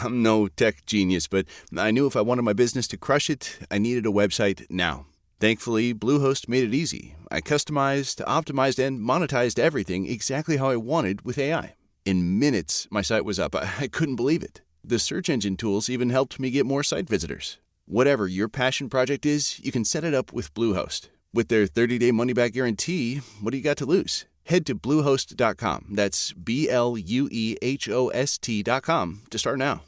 I'm no tech genius, but I knew if I wanted my business to crush it, I needed a website now. Thankfully, Bluehost made it easy. I customized, optimized, and monetized everything exactly how I wanted with AI. In minutes, my site was up. I couldn't believe it. The search engine tools even helped me get more site visitors. Whatever your passion project is, you can set it up with Bluehost. With their 30-day money-back guarantee, what do you got to lose? Head to Bluehost.com. That's BLUEHOST.com to start now.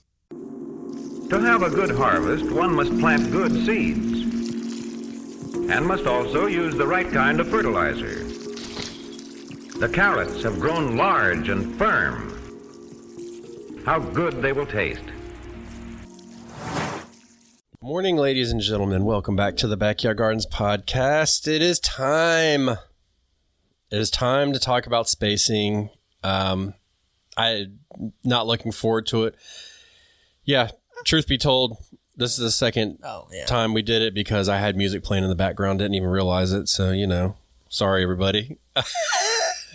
To have a good harvest, one must plant good seeds and must also use the right kind of fertilizer. The carrots have grown large and firm. How good they will taste. Morning, ladies and gentlemen. Welcome back to the Backyard Gardens podcast. It is time. It is time to talk about spacing. I'm not looking forward to it. Yeah, truth be told, this is the second time we did it because I had music playing in the background. Didn't even realize it. So, sorry, everybody.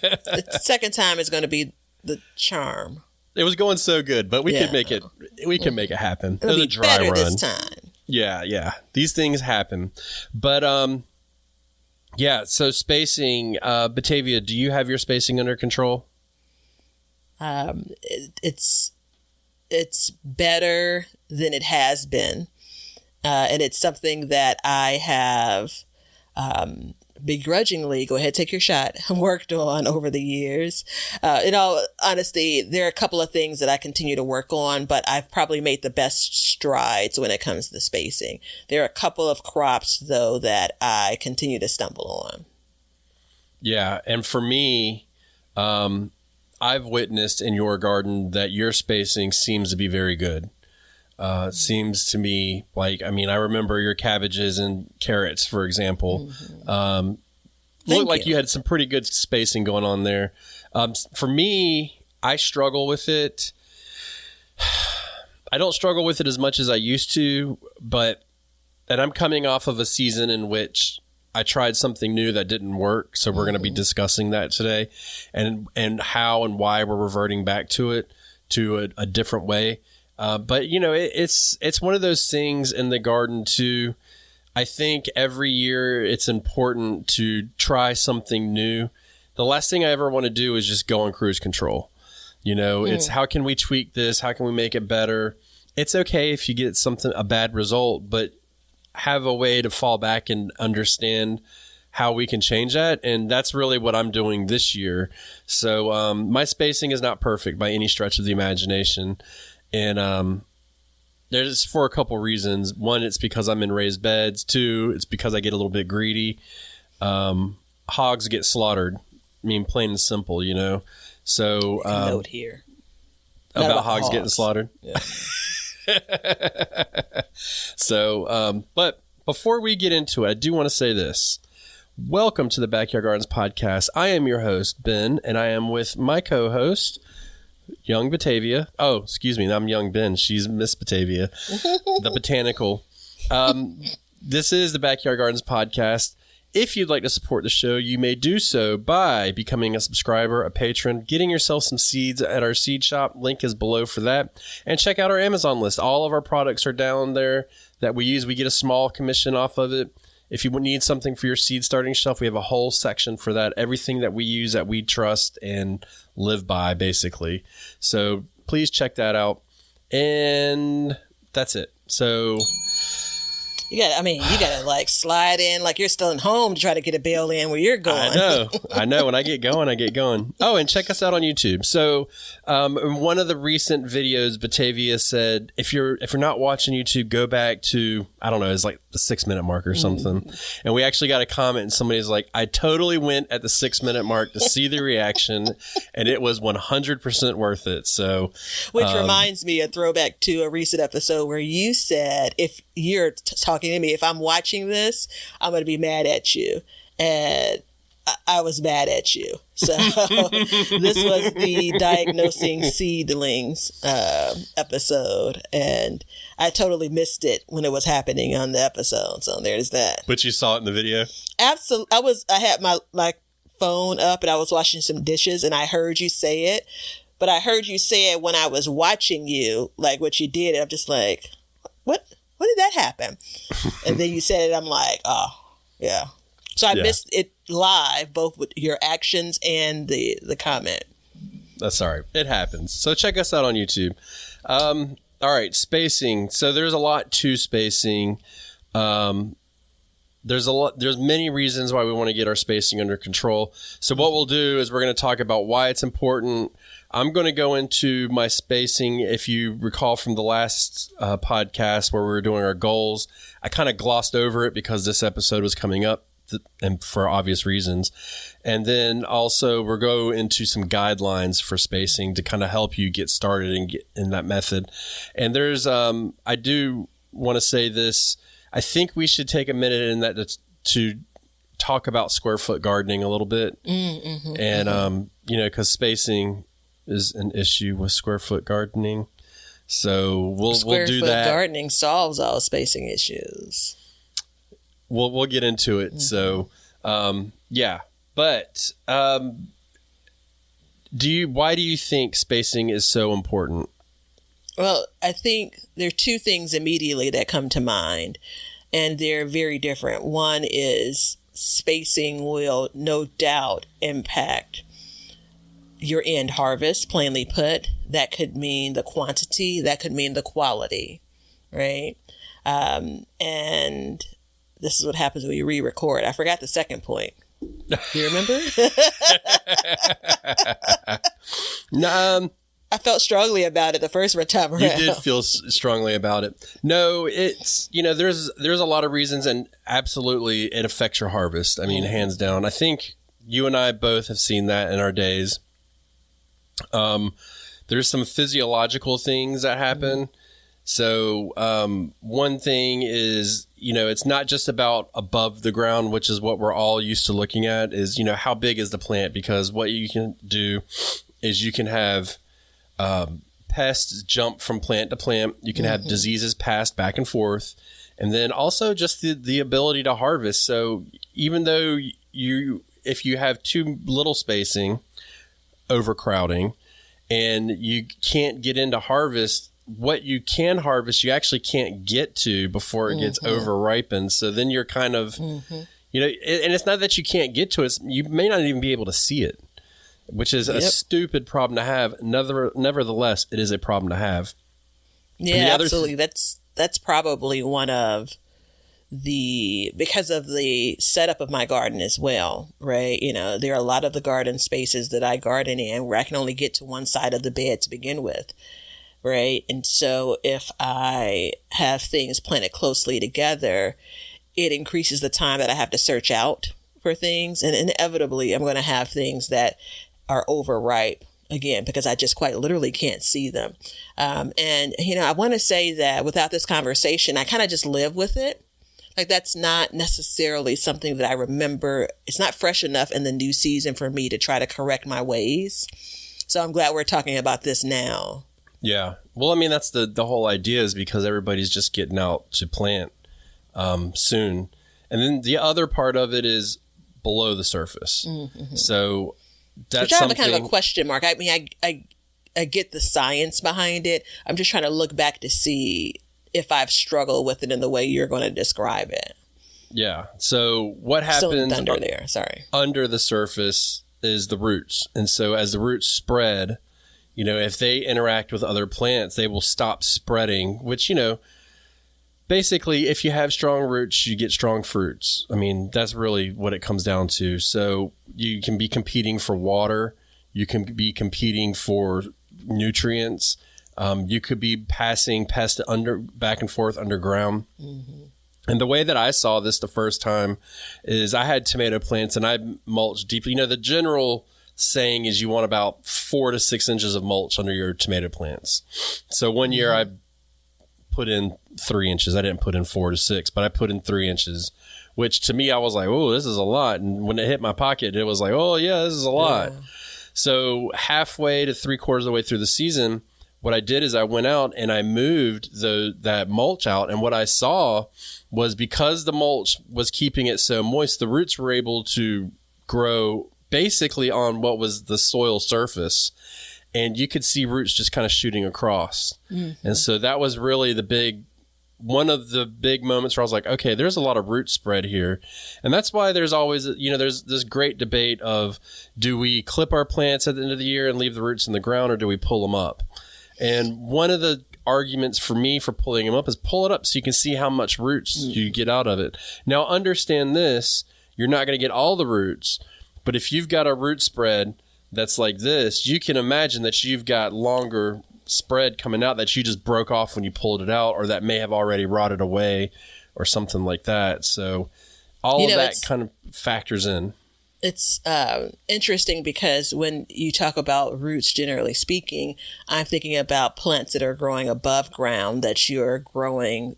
The second time is going to be the charm. It was going so good, but we could make it. We can make it happen. It'll be a dry better run this time. Yeah. These things happen, but So spacing, Batavia, do you have your spacing under control? It's better than it has been, and it's something that I have begrudgingly, go ahead, take your shot, worked on over the years. In all honesty, there are a couple of things that I continue to work on, but I've probably made the best strides when it comes to spacing. There are a couple of crops, though, that I continue to stumble on. Yeah, and for me, I've witnessed in your garden that your spacing seems to be very good. Seems to me like, I remember your cabbages and carrots, for example, looked like you had some pretty good spacing going on there. For me, I struggle with it. I don't struggle with it as much as I used to, and I'm coming off of a season in which I tried something new that didn't work. So we're going to be discussing that today and how and why we're reverting back to it, to a different way. But it's one of those things in the garden too. I think every year it's important to try something new. The last thing I ever want to do is just go on cruise control. It's how can we tweak this? How can we make it better? It's okay if you get a bad result, but have a way to fall back and understand how we can change that. And that's really what I'm doing this year. So my spacing is not perfect by any stretch of the imagination. And there's for a couple reasons. One, it's because I'm in raised beds. Two, it's because I get a little bit greedy. Hogs get slaughtered. Plain and simple, So note here about hogs getting slaughtered. Yeah. So, but before we get into it, I do want to say this. Welcome to the Backyard Gardens podcast. I am your host, Ben, and I am with my co-host, Young Batavia. Oh, excuse me. I'm Young Ben. She's Miss Batavia, the botanical. This is the Backyard Gardens podcast. If you'd like to support the show, you may do so by becoming a subscriber, a patron, getting yourself some seeds at our seed shop. Link is below for that. And check out our Amazon list. All of our products are down there that we use. We get a small commission off of it. If you need something for your seed starting shelf, we have a whole section for that. Everything that we use that we trust and live by, basically. So please check that out. And that's it. So you gotta like slide in like you're still at home to try to get a bail in where you're going. I know. When I get going, I get going. Oh, and check us out on YouTube. So, in one of the recent videos, Batavia said, if you're not watching YouTube, go back to, I don't know, it's like the 6-minute mark or something. And we actually got a comment and somebody's like, I totally went at the 6-minute mark to see the reaction and it was 100% worth it. So, which reminds me, a throwback to a recent episode where you said, if you're talking to me, if I'm watching this, I'm going to be mad at you. And I was mad at you. So this was the diagnosing seedlings episode. And I totally missed it when it was happening on the episode. So there's that. But you saw it in the video? Absolutely. I had my phone up and I was washing some dishes and I heard you say it. But I heard you say it when I was watching you, like what you did. And I'm just like, what? When did that happen? And then you said it. I'm like, oh, yeah. So I missed it live, both with your actions and the comment. That's all right. It happens. So check us out on YouTube. All right, spacing. So there's a lot to spacing. There's many reasons why we want to get our spacing under control. So what we'll do is we're going to talk about why it's important. I'm going to go into my spacing. If you recall from the last podcast where we were doing our goals, I kind of glossed over it because this episode was coming up and for obvious reasons. And then also we'll go into some guidelines for spacing to kind of help you get started and get in that method. And there's, I do want to say this. I think we should take a minute in that to talk about square foot gardening a little bit. And, because spacing is an issue with square foot gardening. So we'll do that. Square foot gardening solves all spacing issues. We'll get into it. So, But why do you think spacing is so important? Well, I think there are two things immediately that come to mind, and they're very different. One is spacing will no doubt impact your end harvest, plainly put. That could mean the quantity, that could mean the quality, right? And this is what happens when you re-record. I forgot the second point. Do you remember? I felt strongly about it the first time around. You did feel strongly about it. No, it's, there's a lot of reasons, and absolutely it affects your harvest. I mean, hands down. I think you and I both have seen that in our days. There's some physiological things that happen. So one thing is, it's not just about above the ground, which is what we're all used to looking at, is, how big is the plant? Because what you can do is you can have pests jump from plant to plant. You can have diseases passed back and forth. And then also just the ability to harvest. So even though if you have too little spacing, overcrowding, and you can't get into harvest, what you can harvest, you actually can't get to before it gets over ripened. So then you're kind of, and it's not that you can't get to it. You may not even be able to see it, which is a stupid problem to have. Nevertheless, it is a problem to have. Yeah, absolutely. That's probably one of because of the setup of my garden as well, right? There are a lot of the garden spaces that I garden in where I can only get to one side of the bed to begin with, right? And so if I have things planted closely together, it increases the time that I have to search out for things. And inevitably, I'm going to have things that are overripe again, because I just quite literally can't see them. And I want to say that without this conversation, I kind of just live with it. Like, that's not necessarily something that I remember. It's not fresh enough in the new season for me to try to correct my ways. So I'm glad we're talking about this now. Yeah. Well, I mean, that's the whole idea, is because everybody's just getting out to plant soon. And then the other part of it is below the surface. So that's which I have kind of a question mark. I mean, I get the science behind it. I'm just trying to look back to see if I've struggled with it in the way you're going to describe it. Yeah. So what happens under the surface is the roots. And so as the roots spread, if they interact with other plants, they will stop spreading, which, basically, if you have strong roots, you get strong fruits. I mean, that's really what it comes down to. So you can be competing for water. You can be competing for nutrients. You could be passing pests back and forth underground. And the way that I saw this the first time is I had tomato plants and I mulched deeply. The general saying is you want about 4 to 6 inches of mulch under your tomato plants. So one year I put in 3 inches. I didn't put in 4 to 6, but I put in 3 inches, which to me, I was like, oh, this is a lot. And when it hit my pocket, it was like, oh yeah, this is a lot. So halfway to 3/4 of the way through the season, what I did is I went out and I moved that mulch out. And what I saw was, because the mulch was keeping it so moist, the roots were able to grow basically on what was the soil surface. and you could see roots just kind of shooting across. And so that was really one of the big moments where I was like, okay, there's a lot of root spread here. And that's why there's always, there's this great debate of, do we clip our plants at the end of the year and leave the roots in the ground, or do we pull them up? And one of the arguments for me for pulling them up is pull it up so you can see how much roots you get out of it. Now, understand this, you're not going to get all the roots, but if you've got a root spread that's like this, you can imagine that you've got longer spread coming out that you just broke off when you pulled it out, or that may have already rotted away or something like that. So all of that kind of factors in. It's interesting because when you talk about roots, generally speaking, I'm thinking about plants that are growing above ground, that you're growing.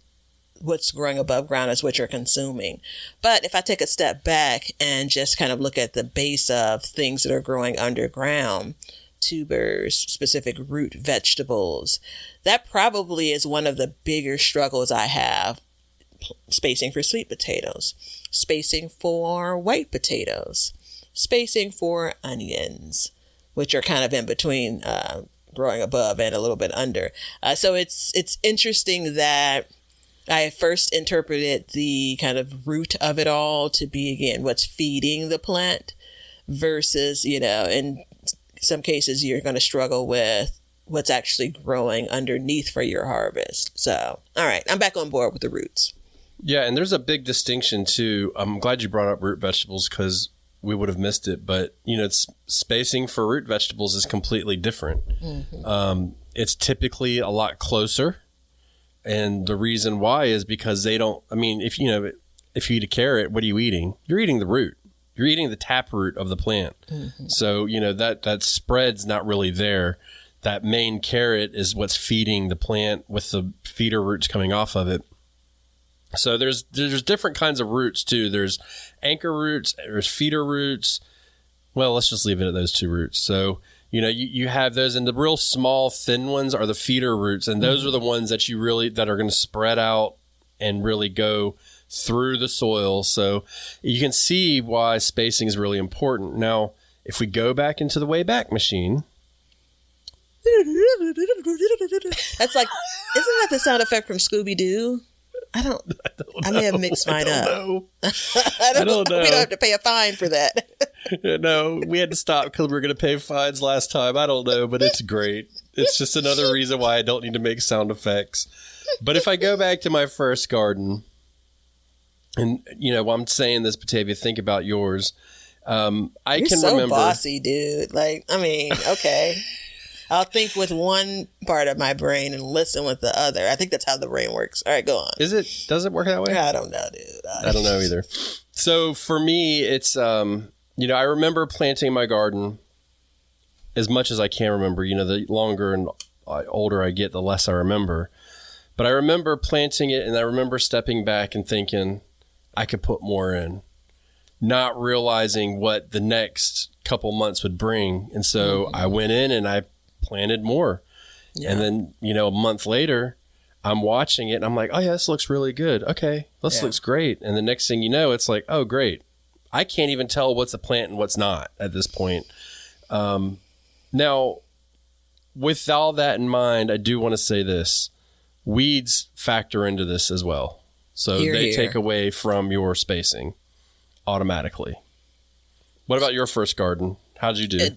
What's growing above ground is what you're consuming. But if I take a step back and just kind of look at the base of things that are growing underground, tubers, specific root vegetables, that probably is one of the bigger struggles I have. Spacing for sweet potatoes, spacing for white potatoes, spacing for onions, which are kind of in between growing above and a little bit under. So it's interesting that I first interpreted the kind of root of it all to be, again, what's feeding the plant versus, in some cases you're going to struggle with what's actually growing underneath for your harvest. So, all right, I'm back on board with the roots. Yeah, and there's a big distinction too. I'm glad you brought up root vegetables because we would have missed it. But, it's spacing for root vegetables is completely different. It's typically a lot closer. And the reason why is because they don't, if you eat a carrot, what are you eating? You're eating the root. You're eating the taproot of the plant. So, that spread's not really there. That main carrot is what's feeding the plant with the feeder roots coming off of it. So there's different kinds of roots too. There's anchor roots, there's feeder roots. Well, let's just leave it at those two roots. So, you have those, and the real small thin ones are the feeder roots. And those are the ones that that are going to spread out and really go through the soil. So you can see why spacing is really important. Now, if we go back into the Wayback Machine. That's like, isn't that the sound effect from Scooby-Doo? I don't know. I may have mixed mine up. I don't know. We don't have to pay a fine for that. No, we had to stop because we were going to pay fines last time. I don't know, but it's great. It's just another reason why I don't need to make sound effects. But if I go back to my first garden, and, while I'm saying this, Batavia, think about yours. You're so remember. Bossy, dude. Okay. I'll think with one part of my brain and listen with the other. I think that's how the brain works. All right, go on. Does it work that way? I don't know, dude. I don't know either. So for me, it's, I remember planting my garden as much as I can remember. The longer and older I get, the less I remember. But I remember planting it, and I remember stepping back and thinking I could put more in, not realizing what the next couple months would bring. And so I went in and I planted more. Yeah. And then, a month later, I'm watching it and I'm like, oh yeah, this looks really good. Okay, this looks great. And the next thing you know, it's like, oh great. I can't even tell what's a plant and what's not at this point. Now, with all that in mind, I do want to say this. Weeds factor into this as well. So they take away from your spacing automatically. What about your first garden? How'd you do?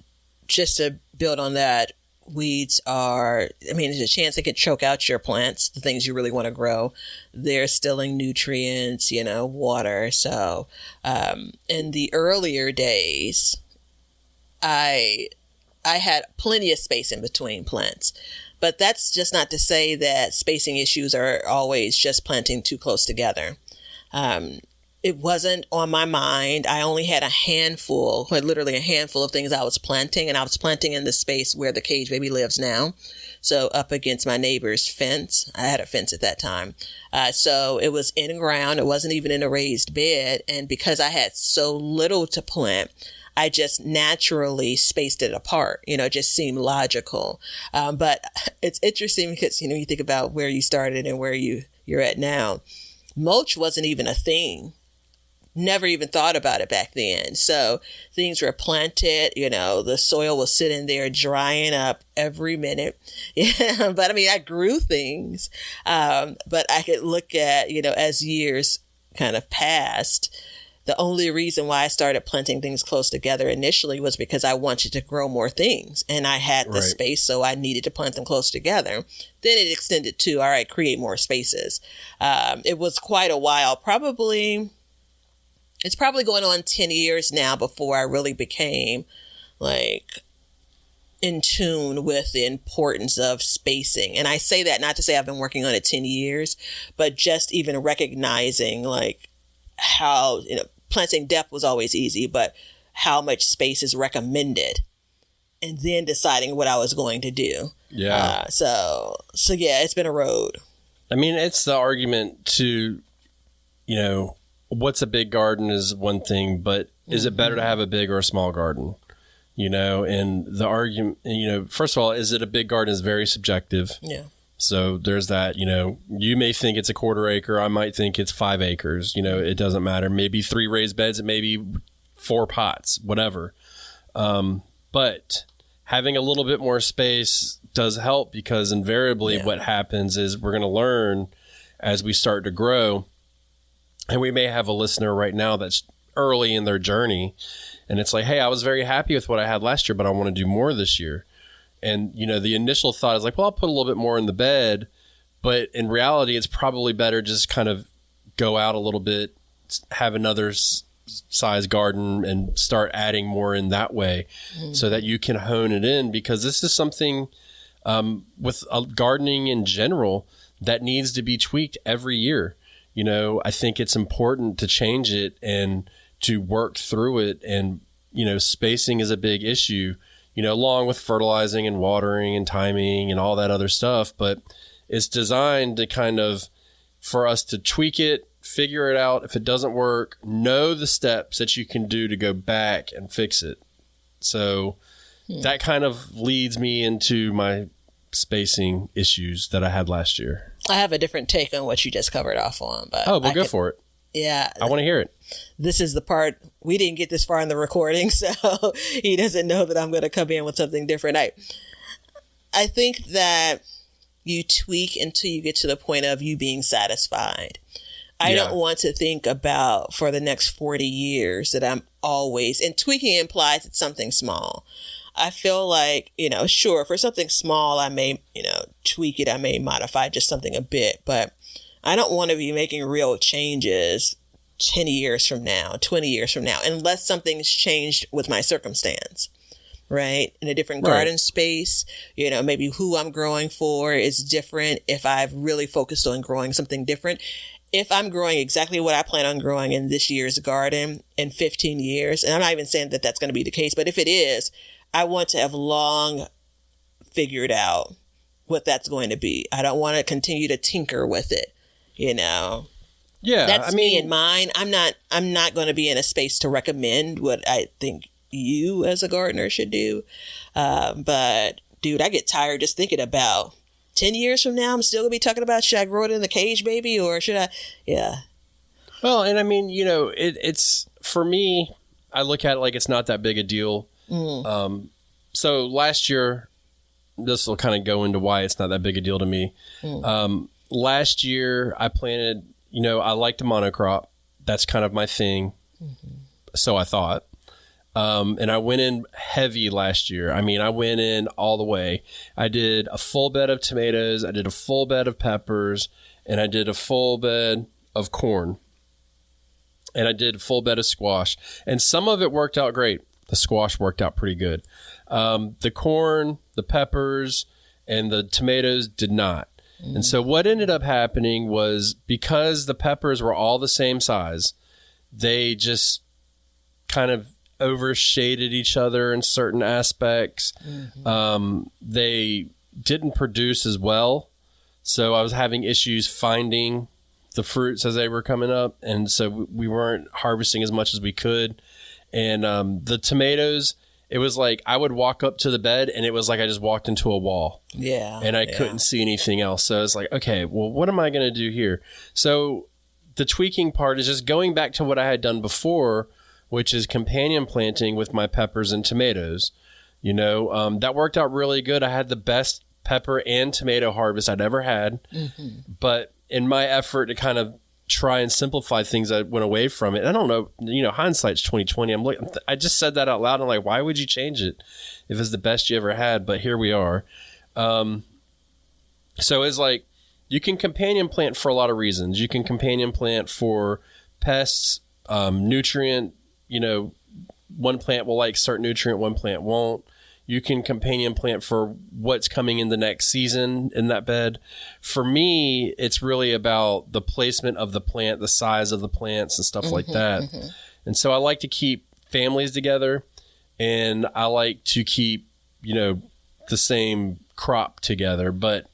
Just to build on that, weeds are, there's a chance they could choke out your plants, the things you really want to grow. They're stealing nutrients, water. So in the earlier days, I had plenty of space in between plants. But that's just not to say that spacing issues are always just planting too close together. It wasn't on my mind. I only had literally a handful of things I was planting, and I was planting in the space where the cage baby lives now. So up against my neighbor's fence. I had a fence at that time. So it was in ground. It wasn't even in a raised bed. And because I had so little to plant, I just naturally spaced it apart. It just seemed logical. But it's interesting because, you think about where you started and where you're at now. Mulch wasn't even a thing never even thought about it back then. So things were planted, the soil was sitting there drying up every minute. Yeah, but I mean, I grew things. But I could look at, as years kind of passed, the only reason why I started planting things close together initially was because I wanted to grow more things and I had the space, so I needed to plant them close together. Then it extended to, all right, create more spaces. It was quite a while, it's probably going on 10 years now before I really became like in tune with the importance of spacing. And I say that not to say I've been working on it 10 years, but just even recognizing like how, planting depth was always easy, but how much space is recommended, and then deciding what I was going to do. Yeah. So yeah, it's been a road. I mean, it's the argument to, what's a big garden is one thing, but is it better to have a big or a small garden? And the argument, first of all, is it a big garden is very subjective. Yeah. So there's that, you may think it's a 1/4 acre. I might think it's 5 acres. It doesn't matter. Maybe 3 raised beds, it may be 4 pots, whatever. But having a little bit more space does help, because invariably what happens is we're going to learn as we start to grow. And we may have a listener right now that's early in their journey, and it's like, hey, I was very happy with what I had last year, but I want to do more this year. And, the initial thought is like, well, I'll put a little bit more in the bed. But in reality, it's probably better just kind of go out a little bit, have another size garden and start adding more in that way, so that you can hone it in. Because this is something with gardening in general that needs to be tweaked every year. I think it's important to change it and to work through it. And, spacing is a big issue, along with fertilizing and watering and timing and all that other stuff. But it's designed to kind of, for us to tweak it, figure it out. If it doesn't work, know the steps that you can do to go back and fix it. So that kind of leads me into my spacing issues that I had last year. I have a different take on what you just covered off on, but go for it. Yeah. I want to hear it. This is the part, we didn't get this far in the recording, so he doesn't know that I'm going to come in with something different. I think that you tweak until you get to the point of you being satisfied. I don't want to think about for the next 40 years that I'm always, and tweaking implies it's something small. I feel like, sure, for something small, I may, tweak it. I may modify just something a bit, but I don't want to be making real changes 10 years from now, 20 years from now, unless something's changed with my circumstance, right? In a different garden space, maybe who I'm growing for is different. If I've really focused on growing something different, if I'm growing exactly what I plan on growing in this year's garden in 15 years, and I'm not even saying that that's going to be the case, but if it is, I want to have long figured out what that's going to be. I don't want to continue to tinker with it, Yeah, that's me and mine. I'm not going to be in a space to recommend what I think you as a gardener should do. But dude, I get tired just thinking about 10 years from now. I'm still gonna be talking about, should I grow it in the cage, baby, or should I? Yeah. Well, and it's for me. I look at it like it's not that big a deal. So last year, this will kind of go into why it's not that big a deal to me. Last year, I planted. I liked a monocrop. That's kind of my thing. So I thought. And I went in heavy last year. I went in all the way. I did a full bed of tomatoes. I did a full bed of peppers. And I did a full bed of corn. And I did a full bed of squash. And some of it worked out great. The squash worked out pretty good. The corn, the peppers, and the tomatoes did not. And so what ended up happening was, because the peppers were all the same size, they just kind of overshaded each other in certain aspects. They didn't produce as well. So I was having issues finding the fruits as they were coming up. And so we weren't harvesting as much as we could. And the tomatoes, it was like I would walk up to the bed and it was like I just walked into a wall. Yeah. And I couldn't see anything else. So it's like, okay, well, what am I going to do here? So the tweaking part is just going back to what I had done before, which is companion planting with my peppers and tomatoes. That worked out really good. I had the best pepper and tomato harvest I'd ever had. Mm-hmm. But in my effort to kind of try and simplify things, I went away from it. I don't know, hindsight's 2020. I just said that out loud. I'm like, why would you change it if it's the best you ever had? But here we are. So it's like, you can companion plant for a lot of reasons. You can companion plant for pests, nutrient, one plant will like certain nutrient, one plant won't. You can companion plant for what's coming in the next season in that bed. For me, it's really about the placement of the plant, the size of the plants and stuff like that. Mm-hmm. And so I like to keep families together, and I like to keep, the same crop together. But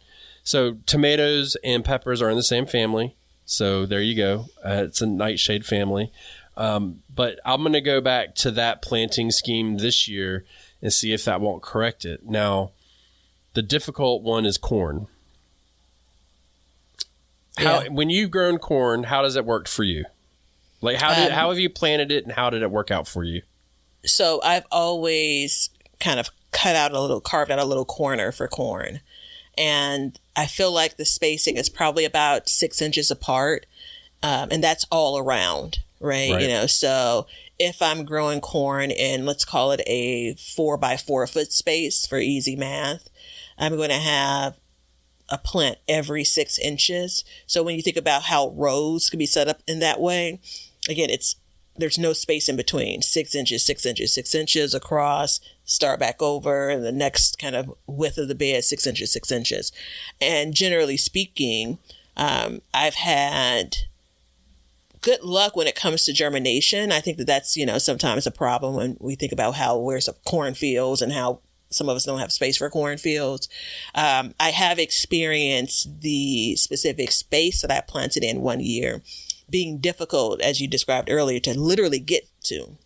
so tomatoes and peppers are in the same family. So there you go. It's a nightshade family. But I'm going to go back to that planting scheme this year and see if that won't correct it. Now, the difficult one is corn. When you've grown corn, how does it work for you? Like, how have you planted it, and how did it work out for you? So I've always kind of carved out a little corner for corn. And I feel like the spacing is probably about 6 inches apart. And that's all around, right? So if I'm growing corn in, let's call it a 4x4 foot space for easy math, I'm going to have a plant every 6 inches. So when you think about how rows can be set up in that way, again, there's no space in between. 6 inches, 6 inches, 6 inches across, start back over, and the next kind of width of the bed, 6 inches, 6 inches. And generally speaking, I've had good luck when it comes to germination. I think that's, sometimes a problem when we think about where's cornfields and how some of us don't have space for cornfields. I have experienced the specific space that I planted in one year being difficult, as you described earlier, to literally get to.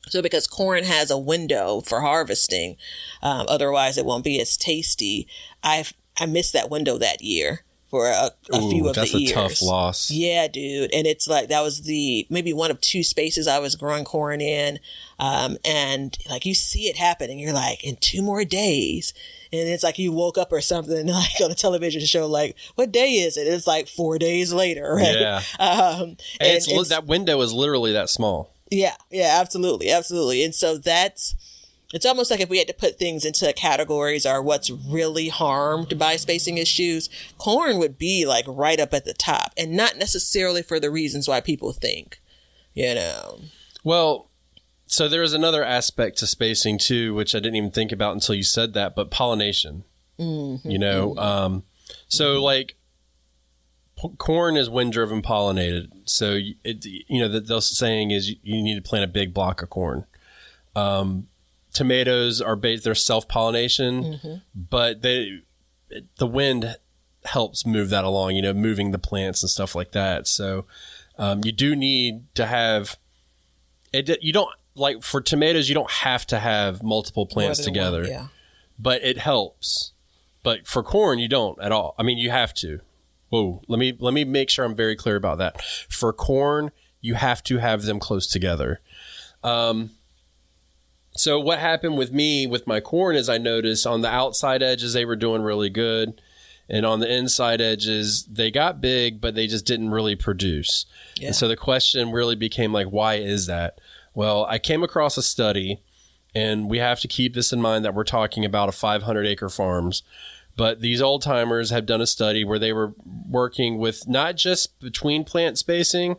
So because corn has a window for harvesting, otherwise it won't be as tasty. I missed that window that year for a few of the years. That's a tough loss. Yeah, dude. And it's like, that was maybe one of two spaces I was growing corn in. And like, you see it happen and you're like, in 2 more days. And it's like you woke up or something, like on a television show, like, what day is it? It's like 4 days later, right? Yeah. And that window is literally that small. Yeah, absolutely. Absolutely. And so it's almost like if we had to put things into categories or what's really harmed by spacing issues, corn would be like right up at the top, and not necessarily for the reasons why people think, Well, so there's another aspect to spacing too, which I didn't even think about until you said that, but pollination. Mm-hmm. So like corn is wind-driven pollinated. So, the saying is you need to plant a big block of corn. Tomatoes are they're self-pollination, mm-hmm. but the wind helps move that along, moving the plants and stuff like that. So you do need to have it. You don't, like for tomatoes, you don't have to have multiple plants together, but it helps. But for corn, you don't at all. I mean, you have to. Whoa, let me make sure I'm very clear about that. For corn, you have to have them close together. So what happened with me with my corn is I noticed on the outside edges, they were doing really good. And on the inside edges, they got big, but they just didn't really produce. Yeah. And so the question really became like, why is that? Well, I came across a study, and we have to keep this in mind that we're talking about a 500-acre farms. But these old timers have done a study where they were working with not just between plant spacing.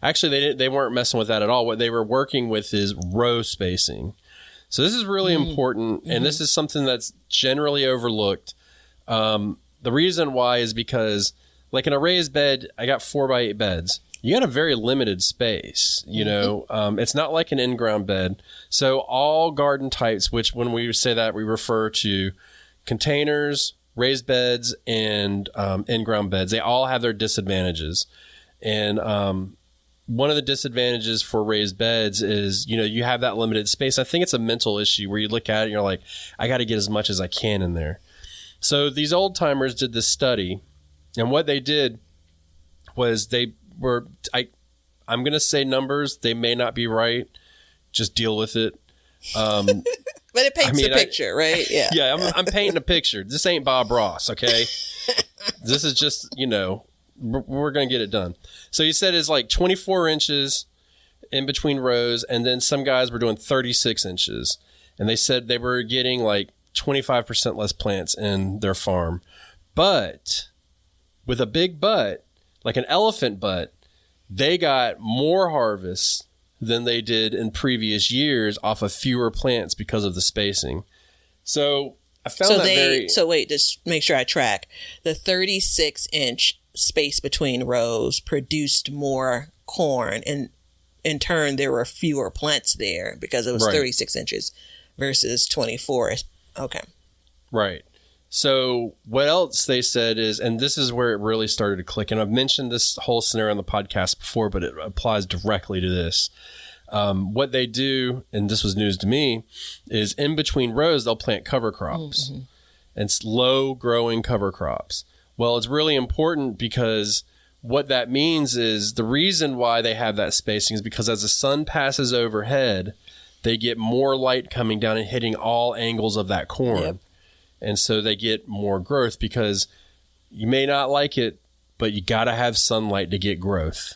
Actually, they weren't messing with that at all. What they were working with is row spacing. So this is really important, and this is something that's generally overlooked. The reason why is because, like in a raised bed, I got 4x8 beds. You got a very limited space, It's not like an in-ground bed. So all garden types, which when we say that, we refer to containers, raised beds, and in-ground beds. They all have their disadvantages. And one of the disadvantages for raised beds is, you have that limited space. I think it's a mental issue where you look at it and you're like, I got to get as much as I can in there. So these old timers did this study, and what they did was they I'm going to say numbers. They may not be right. Just deal with it. But it paints a picture, right? Yeah. Yeah, I'm painting a picture. This ain't Bob Ross, okay? This is just, we're going to get it done. So you said it's like 24 inches in between rows, and then some guys were doing 36 inches. And they said they were getting like 25% less plants in their farm. But with a big butt, like an elephant butt, they got more harvests than they did in previous years off of fewer plants because of the spacing. So I found So wait, just make sure I track. The 36-inch space between rows produced more corn, and in turn there were fewer plants there because it was 36 inches versus 24. Okay. Right. So what else they said is, and this is where it really started to click, and I've mentioned this whole scenario on the podcast before, but it applies directly to this. What they do, and this was news to me, is in between rows, they'll plant cover crops and slow growing cover crops. Well, it's really important because what that means is the reason why they have that spacing is because as the sun passes overhead, they get more light coming down and hitting all angles of that corn. Yep. And so they get more growth because you may not like it, but you got to have sunlight to get growth.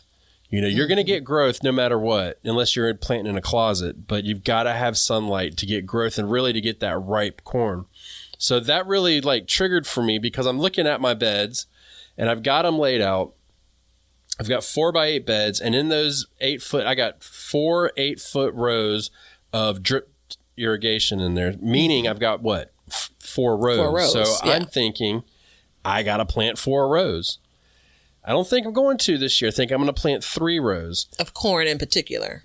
You're going to get growth no matter what, unless you're planting in a closet, but you've got to have sunlight to get growth and really to get that ripe corn. So that really triggered for me because I'm looking at my beds and I've got them laid out. I've got 4x8 beds, and in those 8-foot, I got 4 8-foot rows of drip irrigation in there, meaning I've got what? 4 rows. 4 rows. So yeah. I'm thinking I got to plant 4 rows. I don't think I'm going to this year. I think I'm going to plant 3 rows. Of corn in particular?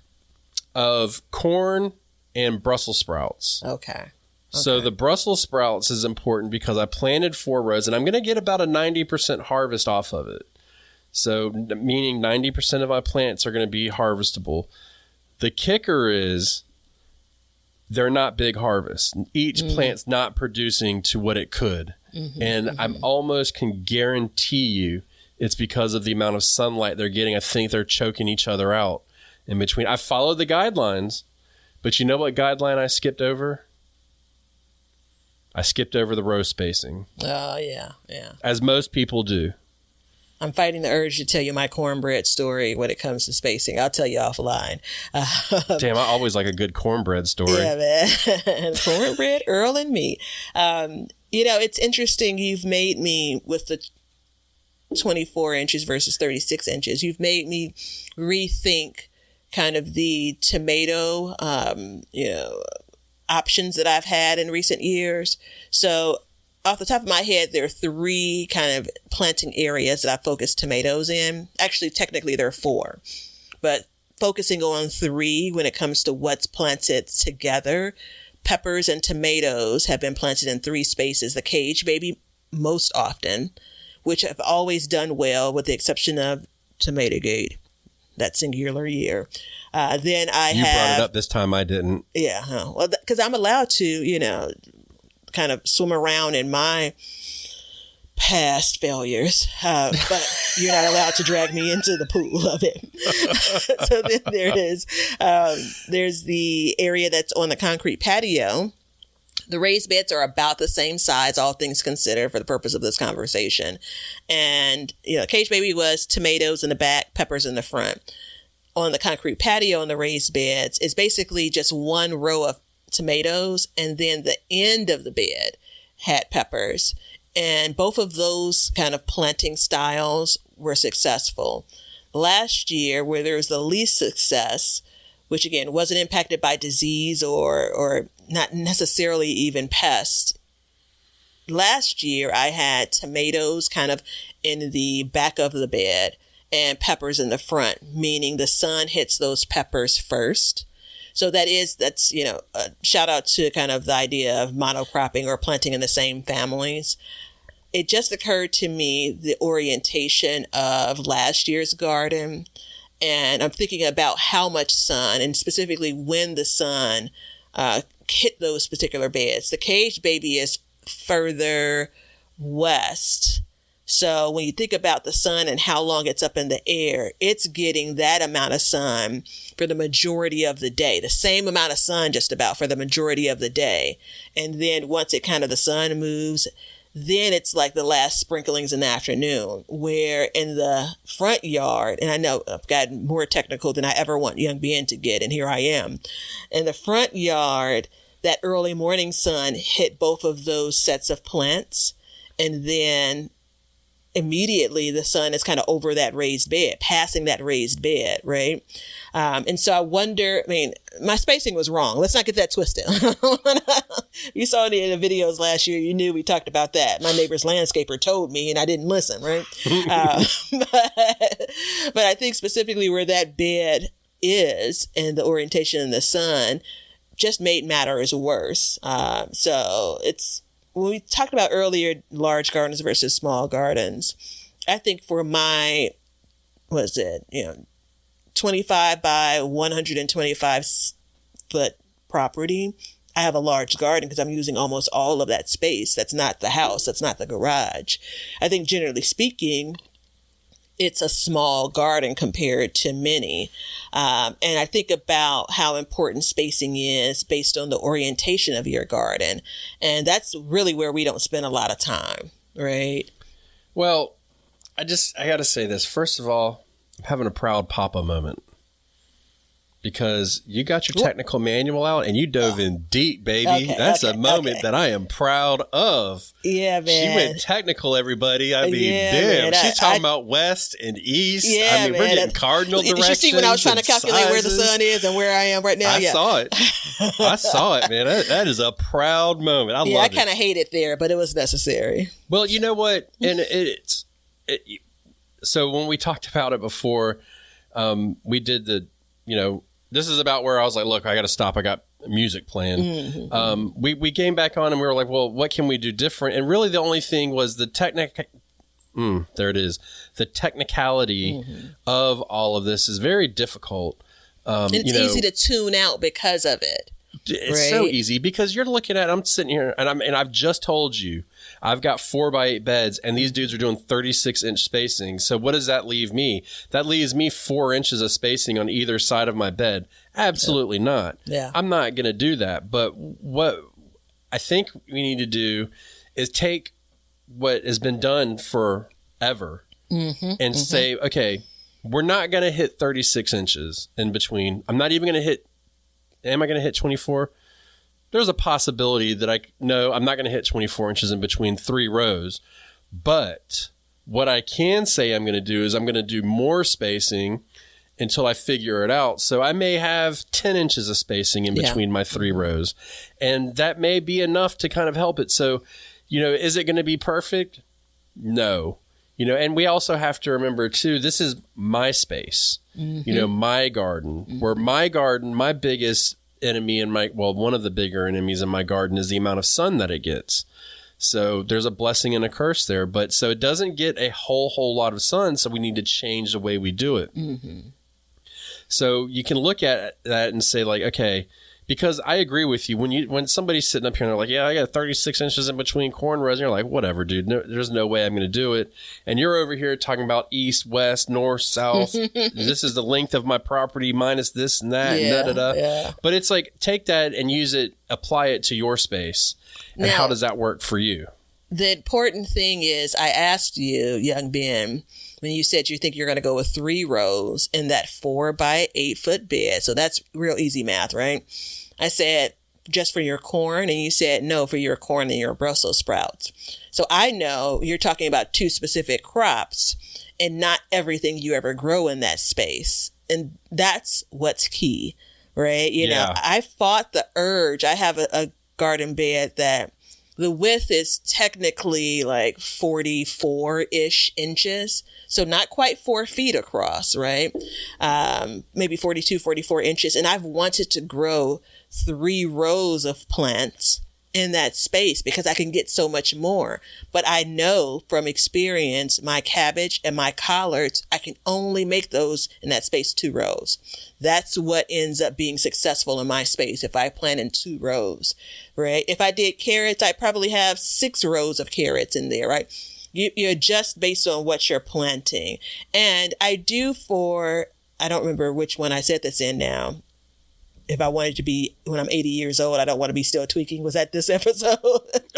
Of corn and Brussels sprouts. Okay. So the Brussels sprouts is important because I planted 4 rows, and I'm going to get about a 90% harvest off of it. So meaning 90% of my plants are going to be harvestable. The kicker is they're not big harvests. Each plant's not producing to what it could. And I almost can guarantee you it's because of the amount of sunlight they're getting. I think they're choking each other out in between. I followed the guidelines, but you know what guideline I skipped over? I skipped over the row spacing. Oh, yeah. As most people do. I'm fighting the urge to tell you my cornbread story when it comes to spacing. I'll tell you offline. Damn, I always like a good cornbread story. Yeah, man. Cornbread, Earl, and me. It's interesting. You've made me, with the 24 inches versus 36 inches, you've made me rethink kind of the tomato, options that I've had in recent years. So off the top of my head, there are 3 kind of planting areas that I focus tomatoes in. Actually, technically there are 4, but focusing on 3 when it comes to what's planted together. Peppers and tomatoes have been planted in 3 spaces. The cage baby most often, which have always done well with the exception of Tomato Gate, that singular year. Then you brought it up this time. I didn't. Yeah. Well, because I'm allowed to, kind of swim around in my past failures, but you're not allowed to drag me into the pool of it. So then there is, there's the area that's on the concrete patio. The raised beds are about the same size, all things considered, for the purpose of this conversation. And, cage baby was tomatoes in the back, peppers in the front. On the concrete patio on the raised beds is basically just 1 row of tomatoes, and then the end of the bed had peppers. And both of those kind of planting styles were successful. Last year, where there was the least success, which again wasn't impacted by disease or not necessarily even pests. Last year, I had tomatoes kind of in the back of the bed and peppers in the front, meaning the sun hits those peppers first. So that's, a shout out to kind of the idea of monocropping or planting in the same families. It just occurred to me the orientation of last year's garden. And I'm thinking about how much sun, and specifically when the sun hit those particular beds. The cage baby is further west. So when you think about the sun and how long it's up in the air, it's getting that amount of sun for the majority of the day, the same amount of sun just about for the majority of the day. And then once it kind of the sun moves, then it's like the last sprinklings in the afternoon, where in the front yard, and I know I've gotten more technical than I ever want young Ben to get, and here I am. In the front yard, that early morning sun hit both of those sets of plants, and then immediately the sun is kind of over that raised bed, passing that raised bed, right? And so I wonder, I mean, my spacing was wrong. Let's not get that twisted. You saw it in the videos last year. You knew we talked about that. My neighbor's landscaper told me and I didn't listen, right? But I think specifically where that bed is and the orientation in the sun just made matters worse. So it's, when we talked about earlier, large gardens versus small gardens, I think for my, 25 by 125 foot property, I have a large garden because I'm using almost all of that space. That's not the house. That's not the garage. I think generally speaking, it's a small garden compared to many. And I think about how important spacing is based on the orientation of your garden. And that's really where we don't spend a lot of time, right? Well, I got to say this. First of all, I'm having a proud papa moment. Because you got your technical manual out and you dove in deep, baby. That's a moment that I am proud of. Yeah, man. She went technical, everybody. I mean, damn. She's talking about west and east. Yeah, I mean, we're getting cardinal directions. Did you see when I was trying to calculate where the sun is and where I am right now? I saw it. I saw it, man. That is a proud moment. I love it. I kind of hate it there, but it was necessary. Well, you know what? And so when we talked about it before, we did this is about where I was like, look, I got to stop. I got music playing. Mm-hmm. We came back on and we were like, well, what can we do different? And really the only thing was the there it is. The technicality of all of this is very difficult. It's easy to tune out because of it. It's so easy because you're looking at, I'm sitting here and I've just told you, I've got 4x8 beds and these dudes are doing 36-inch spacing. So what does that leave me? That leaves me 4 inches of spacing on either side of my bed. Absolutely not. Yeah. I'm not going to do that. But what I think we need to do is take what has been done forever and say, okay, we're not going to hit 36 inches in between. I'm not even going to hit. Am I going to hit 24? There's a possibility that I'm not going to hit 24 inches in between 3 rows. But what I can say I'm going to do is I'm going to do more spacing until I figure it out. So I may have 10 inches of spacing in between my 3 rows. And that may be enough to kind of help it. So, is it going to be perfect? No. And we also have to remember too, this is my space, my garden, where my garden, my biggest enemy one of the bigger enemies in my garden is the amount of sun that it gets. So there's a blessing and a curse there, but so it doesn't get a whole lot of sun. So we need to change the way we do it. So you can look at that and say like, okay, because I agree with you. When somebody's sitting up here and they're like, yeah, I got 36 inches in between corn rows, and you're like, whatever, dude. No, there's no way I'm going to do it. And you're over here talking about east, west, north, south. This is the length of my property minus this and that. And da-da-da. But it's like, take that and use it, apply it to your space. And how does that work for you? The important thing is I asked you, young Ben, when you said you think you're going to go with 3 rows in that 4x8 foot bed. So that's real easy math, right? I said, just for your corn, and you said no for your corn and your Brussels sprouts. So I know you're talking about 2 specific crops and not everything you ever grow in that space. And that's what's key, right? I fought the urge. I have a garden bed that the width is technically like 44-ish inches. So not quite 4 feet across, right? Maybe 42, 44 inches. And I've wanted to grow 3 rows of plants in that space because I can get so much more. But I know from experience, my cabbage and my collards, I can only make those in that space 2 rows. That's what ends up being successful in my space if I plant in 2 rows, right? If I did carrots, I'd probably have 6 rows of carrots in there, right? You adjust based on what you're planting. And I don't remember which one I said this in now. If I wanted to be, when I'm 80 years old, I don't want to be still tweaking. Was that this episode?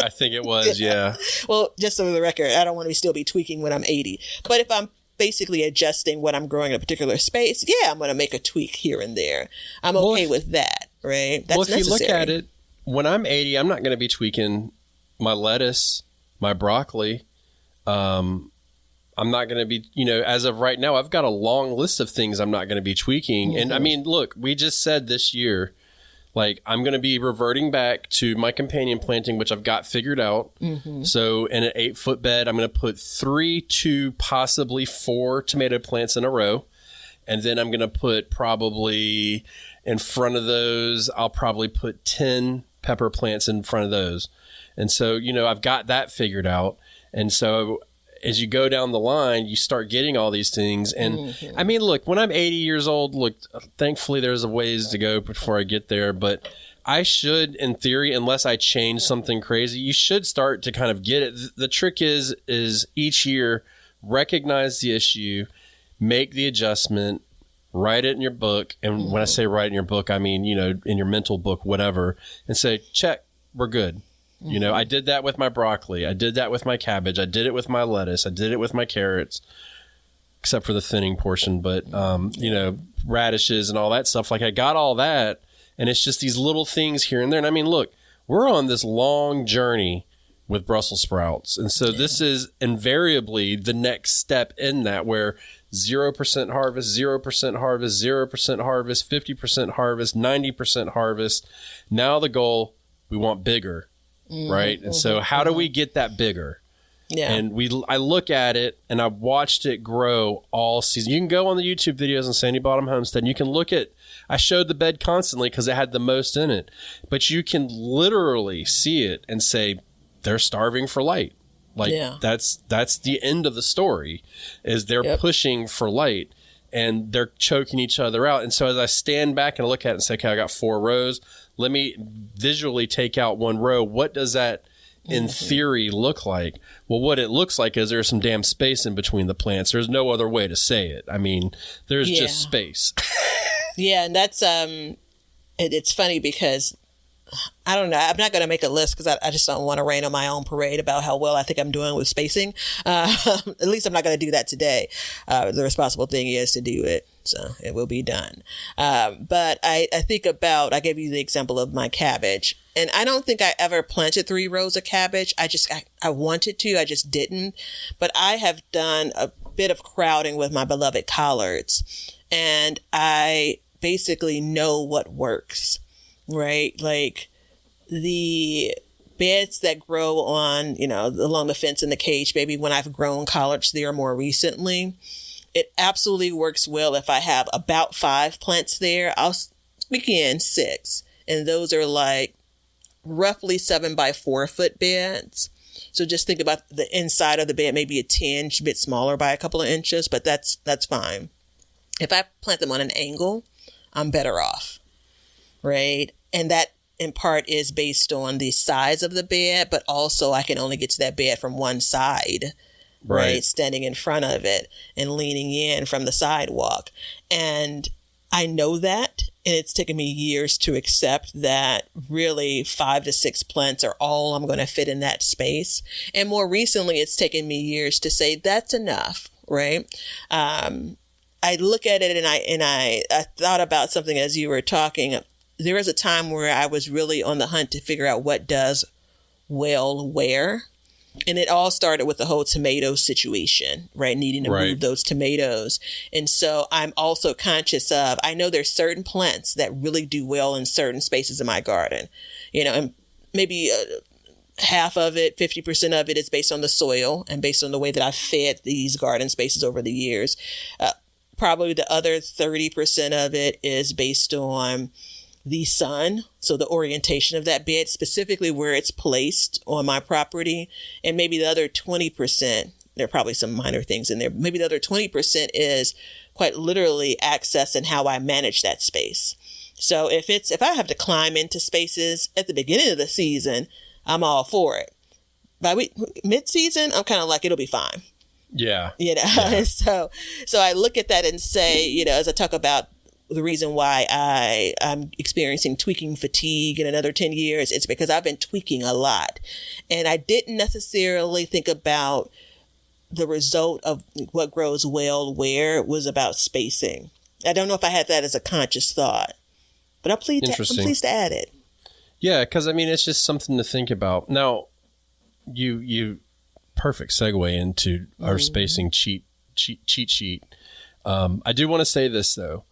I think it was, yeah. Well, just so the record, I don't want to still be tweaking when I'm 80. But if I'm basically adjusting what I'm growing in a particular space, yeah, I'm going to make a tweak here and there. I'm okay with that, right? That's necessary. If you look at it, when I'm 80, I'm not going to be tweaking my lettuce, my broccoli. I'm not going to be, as of right now, I've got a long list of things I'm not going to be tweaking. And I mean, look, we just said this year, like, I'm going to be reverting back to my companion planting, which I've got figured out. So in an 8-foot bed, I'm going to put 3 to possibly 4 tomato plants in a row. And then I'm going to put probably in front of those, I'll probably put 10 pepper plants in front of those. And so, I've got that figured out. And so as you go down the line, you start getting all these things. And I mean, look, when I'm 80 years old, look, thankfully there's a ways to go before I get there. But I should, in theory, unless I change something crazy, you should start to kind of get it. The trick is each year, recognize the issue, make the adjustment, write it in your book. And when I say write in your book, I mean, in your mental book, whatever, and say, check, we're good. I did that with my broccoli. I did that with my cabbage. I did it with my lettuce. I did it with my carrots, except for the thinning portion. But, radishes and all that stuff. Like, I got all that. And it's just these little things here and there. And I mean, look, we're on this long journey with Brussels sprouts. And so this is invariably the next step in that, where 0% harvest, 0% harvest, 0% harvest, 50% harvest, 90% harvest. Now the goal, we want bigger. Right. And so how do we get that bigger? Yeah. And I look at it and I've watched it grow all season. You can go on the YouTube videos on Sandy Bottom Homestead and you can look at, I showed the bed constantly because it had the most in it, but you can literally see it and say, they're starving for light. Like that's the end of the story, is they're pushing for light and they're choking each other out. And so as I stand back and look at it and say, okay, I got 4 rows. Let me visually take out 1 row. What does that in theory look like? Well, what it looks like is there's some damn space in between the plants. There's no other way to say it. I mean, there's just space. And that's it's funny because I don't know. I'm not going to make a list because I just don't want to rain on my own parade about how well I think I'm doing with spacing. At least I'm not going to do that today. The responsible thing is to do it. So it will be done. But I think about, I gave you the example of my cabbage, and I don't think I ever planted 3 rows of cabbage. I wanted to, I just didn't. But I have done a bit of crowding with my beloved collards, and I basically know what works. Right? Like the beds that grow on, along the fence in the cage, maybe when I've grown collards there more recently, it absolutely works well if I have about 5 plants there. I'll begin 6. And those are like roughly 7 by 4 foot beds. So just think about the inside of the bed, maybe a tinge, a bit smaller by a couple of inches, but that's fine. If I plant them on an angle, I'm better off. Right? And that in part is based on the size of the bed, but also I can only get to that bed from one side, right? Standing in front of it and leaning in from the sidewalk. And I know that, and it's taken me years to accept that really 5 to 6 plants are all I'm going to fit in that space. And more recently, it's taken me years to say that's enough, right? I look at it and I thought about something as you were talking. There was a time where I was really on the hunt to figure out what does well where. And it all started with the whole tomato situation, right? Needing to move those tomatoes. And so I'm also conscious of, I know there's certain plants that really do well in certain spaces in my garden, and maybe half of it, 50% of it is based on the soil and based on the way that I've fed these garden spaces over the years. Probably the other 30% of it is based on the sun, so the orientation of that bed, specifically where it's placed on my property. And maybe the other 20%, there are probably some minor things in there, maybe the other 20% is quite literally access and how I manage that space. So if I have to climb into spaces at the beginning of the season, I'm all for it. by mid-season, I'm kind of like, it'll be fine. Yeah. And so I look at that and say, as I talk about the reason why I'm experiencing tweaking fatigue in another 10 years, it's because I've been tweaking a lot. And I didn't necessarily think about the result of what grows well where. It was about spacing. I don't know if I had that as a conscious thought, but I'm pleased to add it. Yeah, because it's just something to think about. Now, you perfect segue into our spacing cheat sheet. I do want to say this though.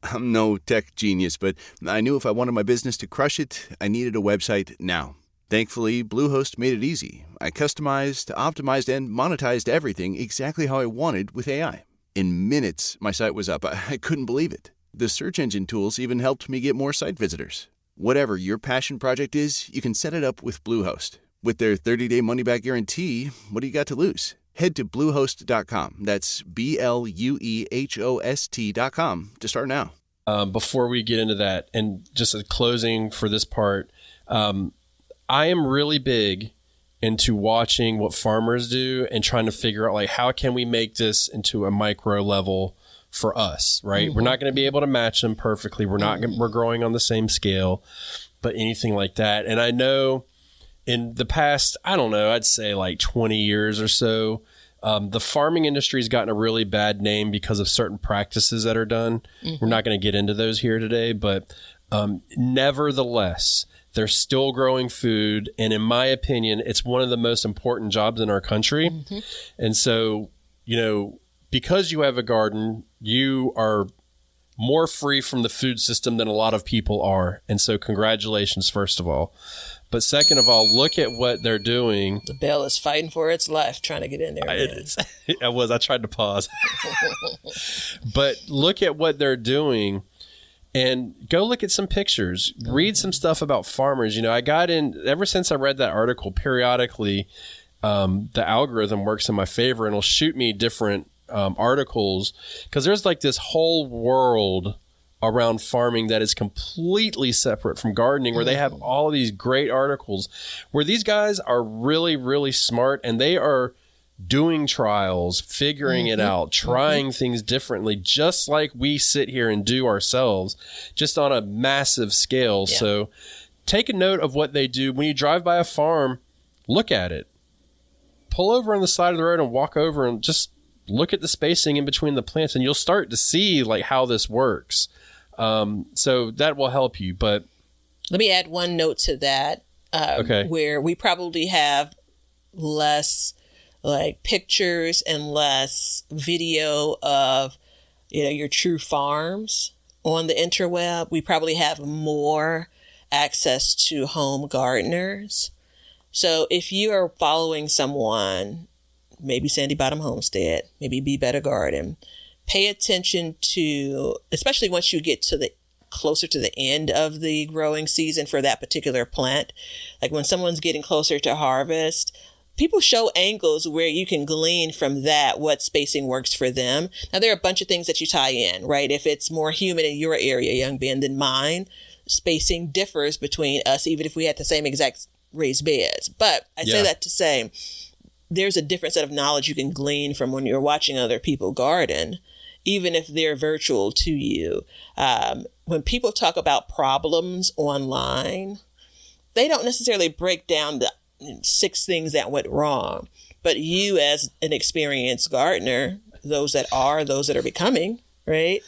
I'm no tech genius, but I knew if I wanted my business to crush it, I needed a website now. Thankfully, Bluehost made it easy. I customized, optimized, and monetized everything exactly how I wanted with AI. In minutes, my site was up. I couldn't believe it. The search engine tools even helped me get more site visitors. Whatever your passion project is, you can set it up with Bluehost. With their 30-day money-back guarantee, what do you got to lose? Head to Bluehost.com. That's BLUEHOST.com to start now. Before we get into that, and just a closing for this part, I am really big into watching what farmers do and trying to figure out, like, how can we make this into a micro level for us, right? We're not going to be able to match them perfectly. We're growing on the same scale, but anything like that. And I know in the past, I don't know, I'd say like 20 years or so, the farming industry has gotten a really bad name because of certain practices that are done. We're not going to get into those here today, but nevertheless, they're still growing food. And in my opinion, it's one of the most important jobs in our country. And so, because you have a garden, you are more free from the food system than a lot of people are. And so congratulations, first of all. But second of all, look at what they're doing. The bell is fighting for its life, trying to get in there. I tried to pause. But look at what they're doing and go look at some pictures. Read some stuff about farmers. I got in, ever since I read that article, periodically, the algorithm works in my favor and it'll shoot me different articles, because there's like this whole world around farming that is completely separate from gardening, where they have all of these great articles where these guys are really, really smart and they are doing trials, figuring it out, trying things differently, just like we sit here and do ourselves, just on a massive scale. So take a note of what they do. When you drive by a farm, look at it. Pull over on the side of the road and walk over and just look at the spacing in between the plants, and you'll start to see like how this works. So that will help you. But let me add one note to that, where we probably have less like pictures and less video of, your true farms on the interweb. We probably have more access to home gardeners. So if you are following someone, maybe Sandy Bottom Homestead, maybe Be Better Garden, pay attention to, especially once you get to the closer to the end of the growing season for that particular plant. Like when someone's getting closer to harvest, people show angles where you can glean from that what spacing works for them. Now, there are a bunch of things that you tie in, right? If it's more humid in your area, young Ben, than mine, spacing differs between us, even if we had the same exact raised beds. But I say that to say, there's a different set of knowledge you can glean from when you're watching other people garden, even if they're virtual to you. When people talk about problems online, they don't necessarily break down the 6 things that went wrong. But you, as an experienced gardener, those that are becoming, right?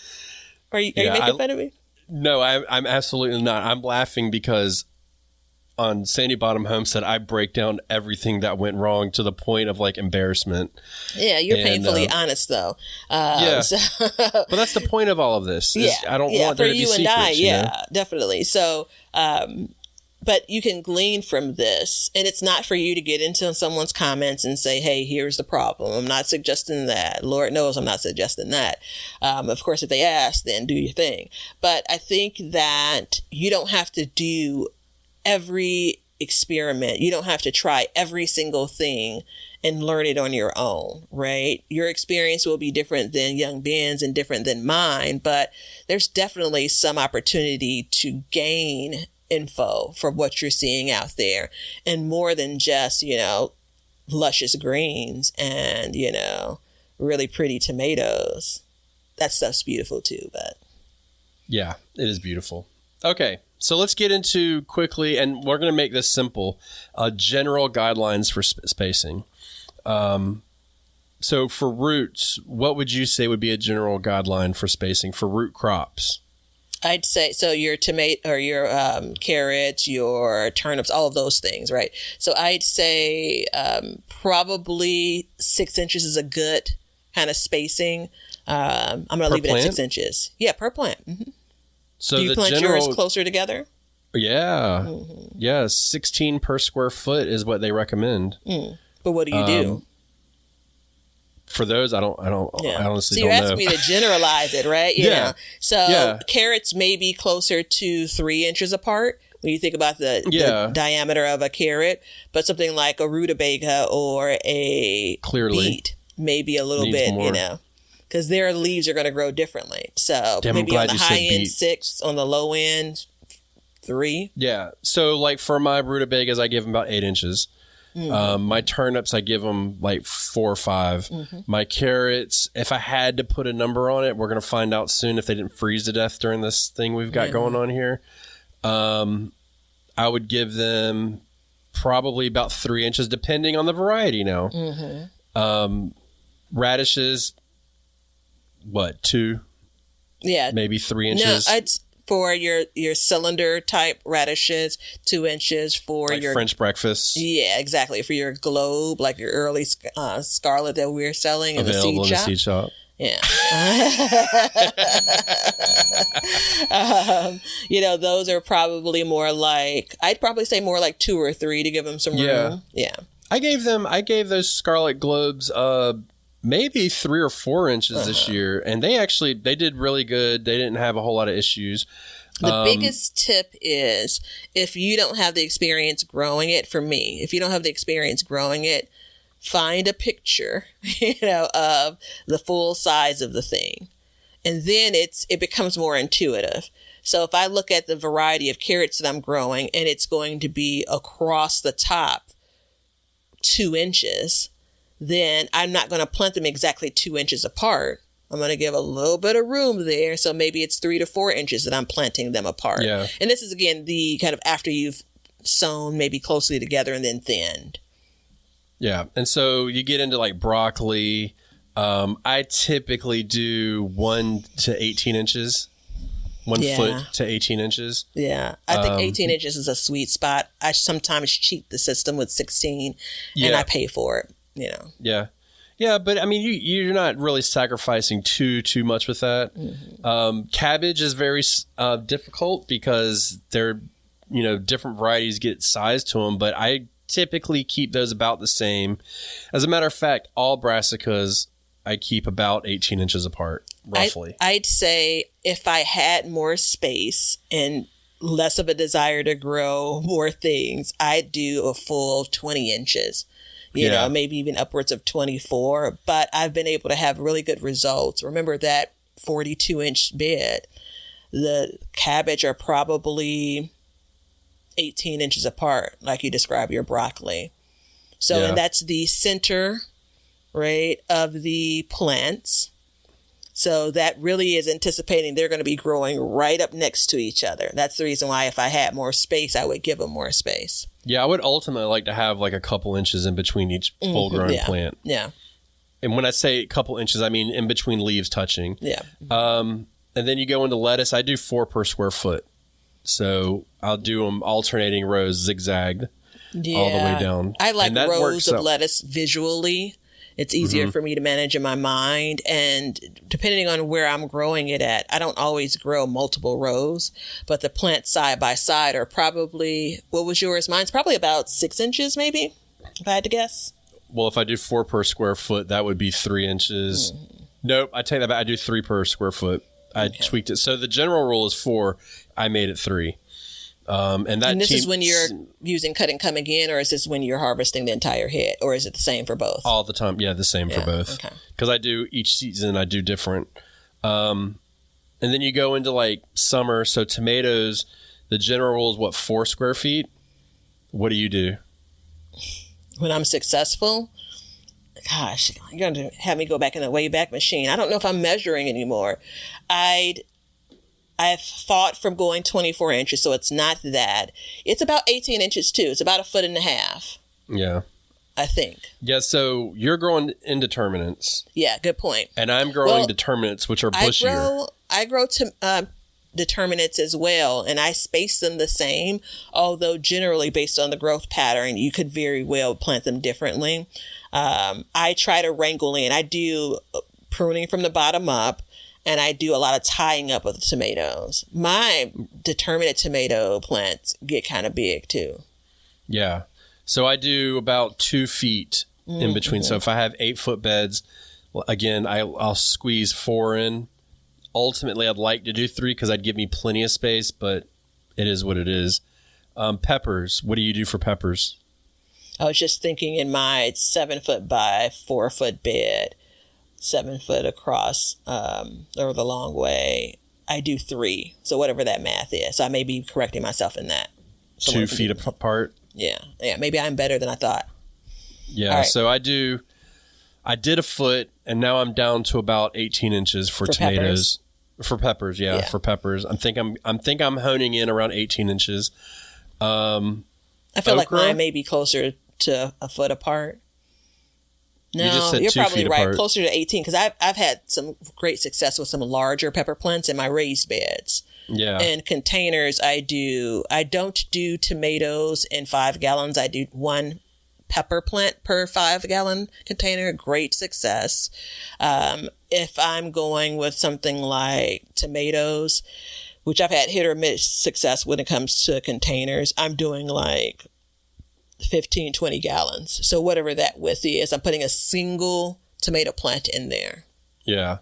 Are you making fun of me? No, I'm absolutely not. I'm laughing because on Sandy Bottom Homestead, I break down everything that went wrong to the point of like embarrassment. Yeah, you're painfully honest though. But that's the point of all of this. I don't want there to be secrets. For you and I, definitely. So, but you can glean from this, and it's not for you to get into someone's comments and say, hey, here's the problem. I'm not suggesting that. Lord knows I'm not suggesting that. Of course, if they ask, then do your thing. But I think that you don't have to do every experiment. You don't have to try every single thing and learn it on your own, right? Your experience will be different than young Ben's and different than mine, but there's definitely some opportunity to gain info for what you're seeing out there, and more than just, luscious greens and, really pretty tomatoes. That stuff's beautiful too, but. Yeah, it is beautiful. Okay, so let's get into quickly, and we're going to make this simple, general guidelines for spacing. So for roots, what would you say would be a general guideline for spacing for root crops? I'd say, so your tomato or your carrots, your turnips, all of those things, right? So I'd say probably 6 inches is a good kind of spacing. I'm going to leave it at 6 inches. Yeah, per plant. Mm-hmm. So do you plant yours closer together? Yeah. Mm-hmm. Yeah, 16 per square foot is what they recommend. But what do you do? For those, I honestly don't know. So you're asking me to generalize it, right? Yeah. So carrots may be closer to 3 inches apart when you think about the diameter of a carrot, but something like a rutabaga or a beet may be a little bit, more. Because their leaves are going to grow differently. So maybe on the high end, 6, on the low end, 3. Yeah. So like for my rutabagas, I give them about 8 inches. My turnips, I give them like 4 or 5. Mm-hmm. My carrots, if I had to put a number on it, we're going to find out soon if they didn't freeze to death during this thing we've got going on here. I would give them probably about 3 inches, depending on the variety now. Mm-hmm. Radishes, 2? Yeah. Maybe 3 inches? No, for your cylinder type radishes, 2 inches for like your French breakfast. Yeah, exactly. For your globe, like your early scarlet that we're selling available in the seed shop. Yeah. Those are probably more like, I'd probably say more like 2 or 3 to give them some room. Yeah. I gave those scarlet globes maybe 3 or 4 inches this year, and they did really good. They didn't have a whole lot of issues. The biggest tip is, if you don't have the experience growing it, find a picture, of the full size of the thing, and then it becomes more intuitive. So if I look at the variety of carrots that I'm growing, and it's going to be across the top 2 inches, then I'm not going to plant them exactly 2 inches apart. I'm going to give a little bit of room there. So maybe it's 3 to 4 inches that I'm planting them apart. Yeah. And this is, again, the kind of after you've sown maybe closely together and then thinned. Yeah. And so you get into like broccoli. I typically do 1 to 18 inches. 1 foot to 18 inches. Yeah. I think 18 inches is a sweet spot. I sometimes cheat the system with 16 and I pay for it. Yeah, but I mean, you're not really sacrificing too much with that. Mm-hmm. Cabbage is very difficult because they're, different varieties get size to them, but I typically keep those about the same. As a matter of fact, all brassicas I keep about 18 inches apart, roughly. I'd say if I had more space and less of a desire to grow more things, I'd do a full 20 inches. Maybe even upwards of 24, but I've been able to have really good results. Remember that 42-inch bed, the cabbage are probably 18 inches apart, like you describe your broccoli. So, and that's the center, right, of the plants. So that really is anticipating they're going to be growing right up next to each other. That's the reason why if I had more space, I would give them more space. Yeah, I would ultimately like to have like a couple inches in between each full-grown plant. Yeah. And when I say a couple inches, I mean in between leaves touching. Yeah. And then you go into lettuce. I do 4 per square foot. So I'll do them alternating rows, zigzagged all the way down. I like rows of lettuce visually. It's easier for me to manage in my mind. And depending on where I'm growing it at, I don't always grow multiple rows, but the plants side by side are probably, what was yours? Mine's probably about 6 inches, maybe, if I had to guess. Well, if I do 4 per square foot, that would be 3 inches. Nope, I take that back. I do 3 per square foot. I tweaked it. So the general rule is 4. I made it 3. And this is when you're using cut and come again, or is this when you're harvesting the entire head, or is it the same for both? All the time. Yeah, the same for both. Okay. Because I do each season, I do different. And then you go into like summer. So tomatoes, The general rule is what, 4 square feet? What do you do? When I'm successful, gosh, you're going to have me go back in the Wayback Machine. I don't know if I'm measuring anymore. I've fought from going 24 inches, so it's not that. It's about 18 inches too. It's about 1.5 feet. Yeah. I think. Yeah, so you're growing indeterminates. Yeah, good point. And I'm growing determinates, which are bushier. I grow determinates as well, and I space them the same, although generally based on the growth pattern, you could very well plant them differently. I try to wrangle in. I do pruning from the bottom up, and I do a lot of tying up of the tomatoes. My determinate tomato plants get kind of big too. Yeah. So I do about 2 feet in between. So if I have 8-foot beds, again, I'll squeeze 4 in. Ultimately, I'd like to do 3 because I'd give me plenty of space, but it is what it is. Peppers. What do you do for peppers? I was just thinking in my 7-foot by 4-foot bed, 7 foot across, or the long way, I do 3. So whatever that math is. So I may be correcting myself in that. 2 feet apart? Yeah. Maybe I'm better than I thought. Yeah. Right. So I did 1 foot, and now I'm down to about 18 inches for tomatoes. Peppers? For peppers, yeah, for peppers. I think I'm honing in around 18 inches. I feel like mine may be closer to 1 foot apart. No, you're probably right. Apart. Closer to 18, because I've had some great success with some larger pepper plants in my raised beds. Yeah. And containers, I don't do tomatoes in 5 gallons. I do 1 pepper plant per 5-gallon container. Great success. If I'm going with something like tomatoes, which I've had hit or miss success when it comes to containers, I'm doing like 15, 20 gallons. So whatever that width is, I'm putting a single tomato plant in there. Yeah.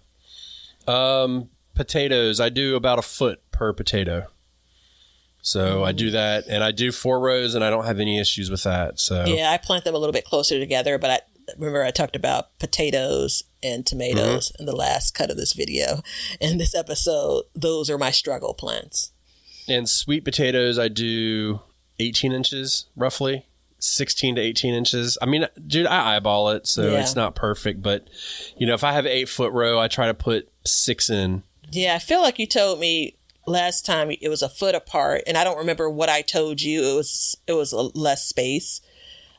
Potatoes, I do about 1 foot per potato. So I do that, and I do 4 rows, and I don't have any issues with that. So yeah, I plant them a little bit closer together, but I talked about potatoes and tomatoes in the last cut of this video. In this episode, those are my struggle plants. And sweet potatoes, I do 18 inches, roughly. 16 to 18 inches. I mean, dude, I eyeball it, so it's not perfect. But, if I have an 8-foot row, I try to put 6 in. Yeah, I feel like you told me last time it was 1 foot apart, and I don't remember what I told you. It was less space,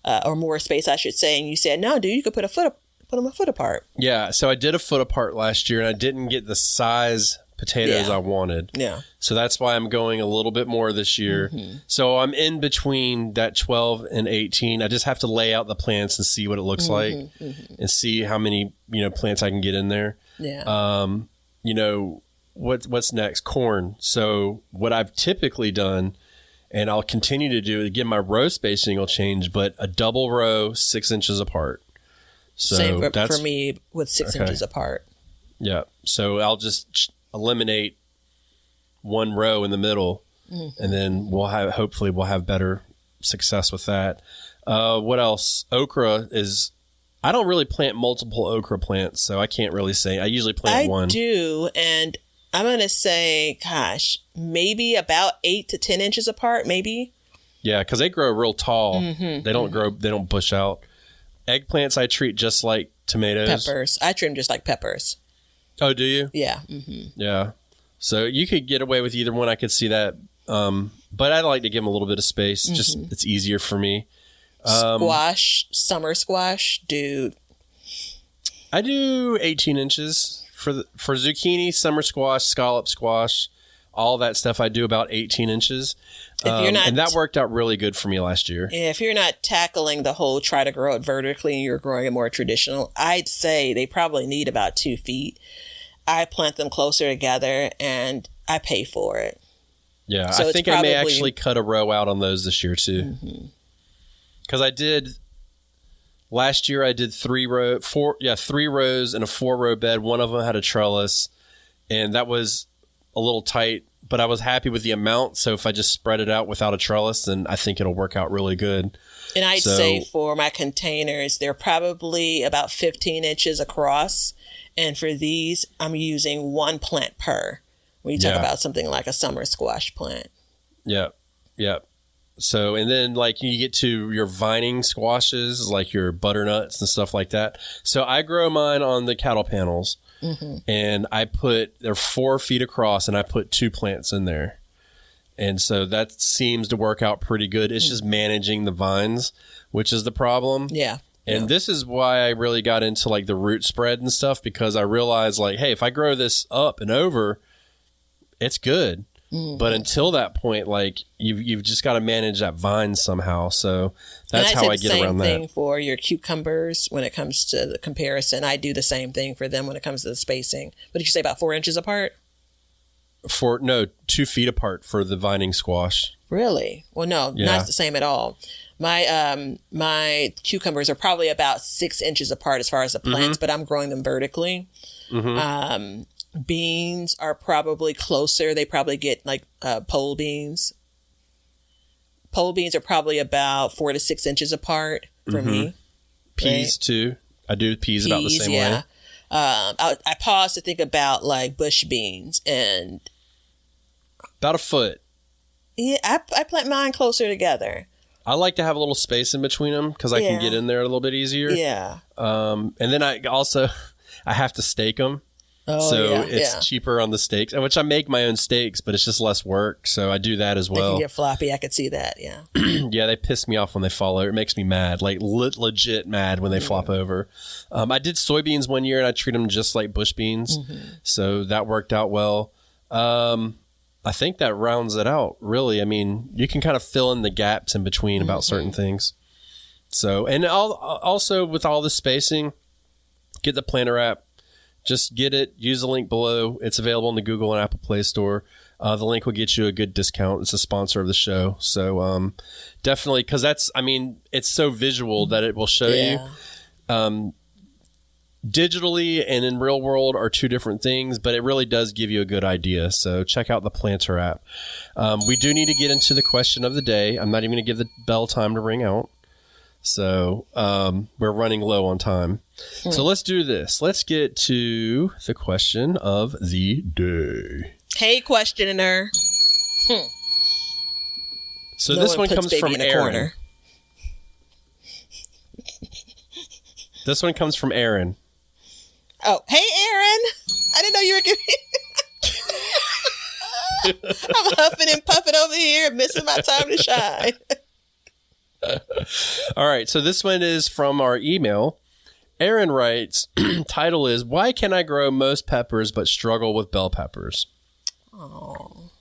or more space, I should say. And you said, no, dude, you could put them 1 foot apart. Yeah, so I did 1 foot apart last year, and I didn't get the size potatoes I wanted. Yeah. So that's why I'm going a little bit more this year. Mm-hmm. So I'm in between that 12 and 18. I just have to lay out the plants and see what it looks like and see how many, plants I can get in there. Yeah. What's next? Corn. So what I've typically done, and I'll continue to do, again, my row spacing will change, but a double row 6 inches apart. So same for me with 6 inches apart. Yeah. So I'll just eliminate 1 row in the middle, and then hopefully we'll have better success with that. What else? Okra is, I don't really plant multiple okra plants, so I can't really say. I usually plant 1. I do, and I'm going to say, gosh, maybe about 8 to 10 inches apart, maybe. Yeah, because they grow real tall. They don't grow, they don't bush out. Eggplants I treat just like tomatoes. Peppers. I treat them just like peppers. Oh, do you? Yeah. Yeah. So you could get away with either one. I could see that. But I like to give them a little bit of space. Just it's easier for me. Squash, summer squash, dude. I do 18 inches for zucchini, summer squash, scallop squash, all that stuff. I do about 18 inches. And that worked out really good for me last year. If you're not tackling the whole try to grow it vertically and you're growing it more traditional, I'd say they probably need about 2 feet. I plant them closer together and I pay for it. Yeah, so I think I may actually cut a row out on those this year too. Because last year I did 3 rows in a 4-row bed. One of them had a trellis, and that was a little tight, but I was happy with the amount. So if I just spread it out without a trellis, then I think it'll work out really good. And I'd say for my containers, they're probably about 15 inches across. And for these, I'm using 1 plant per. When you talk about something like a summer squash plant. Yeah. Yeah. So, and then like you get to your vining squashes, like your butternuts and stuff like that. So I grow mine on the cattle panels, and they're 4 feet across, and I put 2 plants in there. And so that seems to work out pretty good. It's just managing the vines, which is the problem. Yeah. And this is why I really got into like the root spread and stuff, because I realized like, hey, if I grow this up and over, it's good. But until that point, like you've just got to manage that vine somehow. So that's how I get around that. Same thing for your cucumbers when it comes to the comparison. I do the same thing for them when it comes to the spacing. What did you say, about 4 inches apart? 2 feet apart for the vining squash. Really? Well, no, not the same at all. My cucumbers are probably about 6 inches apart as far as the plants, but I'm growing them vertically. Beans are probably closer. They probably get like pole beans. Pole beans are probably about 4 to 6 inches apart for me. Peas too. I do peas about the same way. I pause to think about like bush beans, and about a foot. Yeah, I plant mine closer together. I like to have a little space in between them because I can get in there a little bit easier. Yeah. And then I have to stake them. Oh, so it's cheaper on the stakes, which I make my own stakes, but it's just less work. So I do that as well. They can get floppy. I could see that. Yeah. Yeah, they piss me off when they fall over. It makes me mad, like legit mad when they flop over. I did soybeans one year and I treat them just like bush beans. So that worked out well. I think that rounds it out, really. I mean, you can kind of fill in the gaps in between about certain things. So, and also with all the spacing, get the planter app. Just get it. Use the link below. It's available in the Google and Apple Play Store. The link will get you a good discount. It's a sponsor of the show. So definitely, because it's so visual that it will show you. Digitally and in real world are 2 different things, but it really does give you a good idea. So check out the Planter app. We do need to get into the question of the day. I'm not even going to give the bell time to ring out. So we're running low on time. So let's do this. Let's get to the question of the day. Hey, questioner. So this one comes from Aaron. This one comes from Aaron. Oh, hey, Aaron. I didn't know you were giving. I'm huffing and puffing over here, missing my time to shine. All right. So this one is from our email. Aaron writes, title is, why can I grow most peppers but struggle with bell peppers? Oh.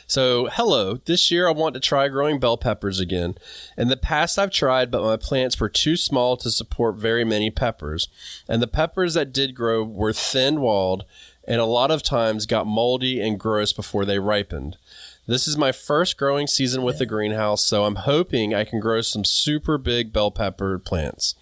So, hello. This year I want to try growing bell peppers again. In the past I've tried, but my plants were too small to support very many peppers. And the peppers that did grow were thin-walled and a lot of times got moldy and gross before they ripened. This is my first growing season with the greenhouse, so I'm hoping I can grow some super big bell pepper plants.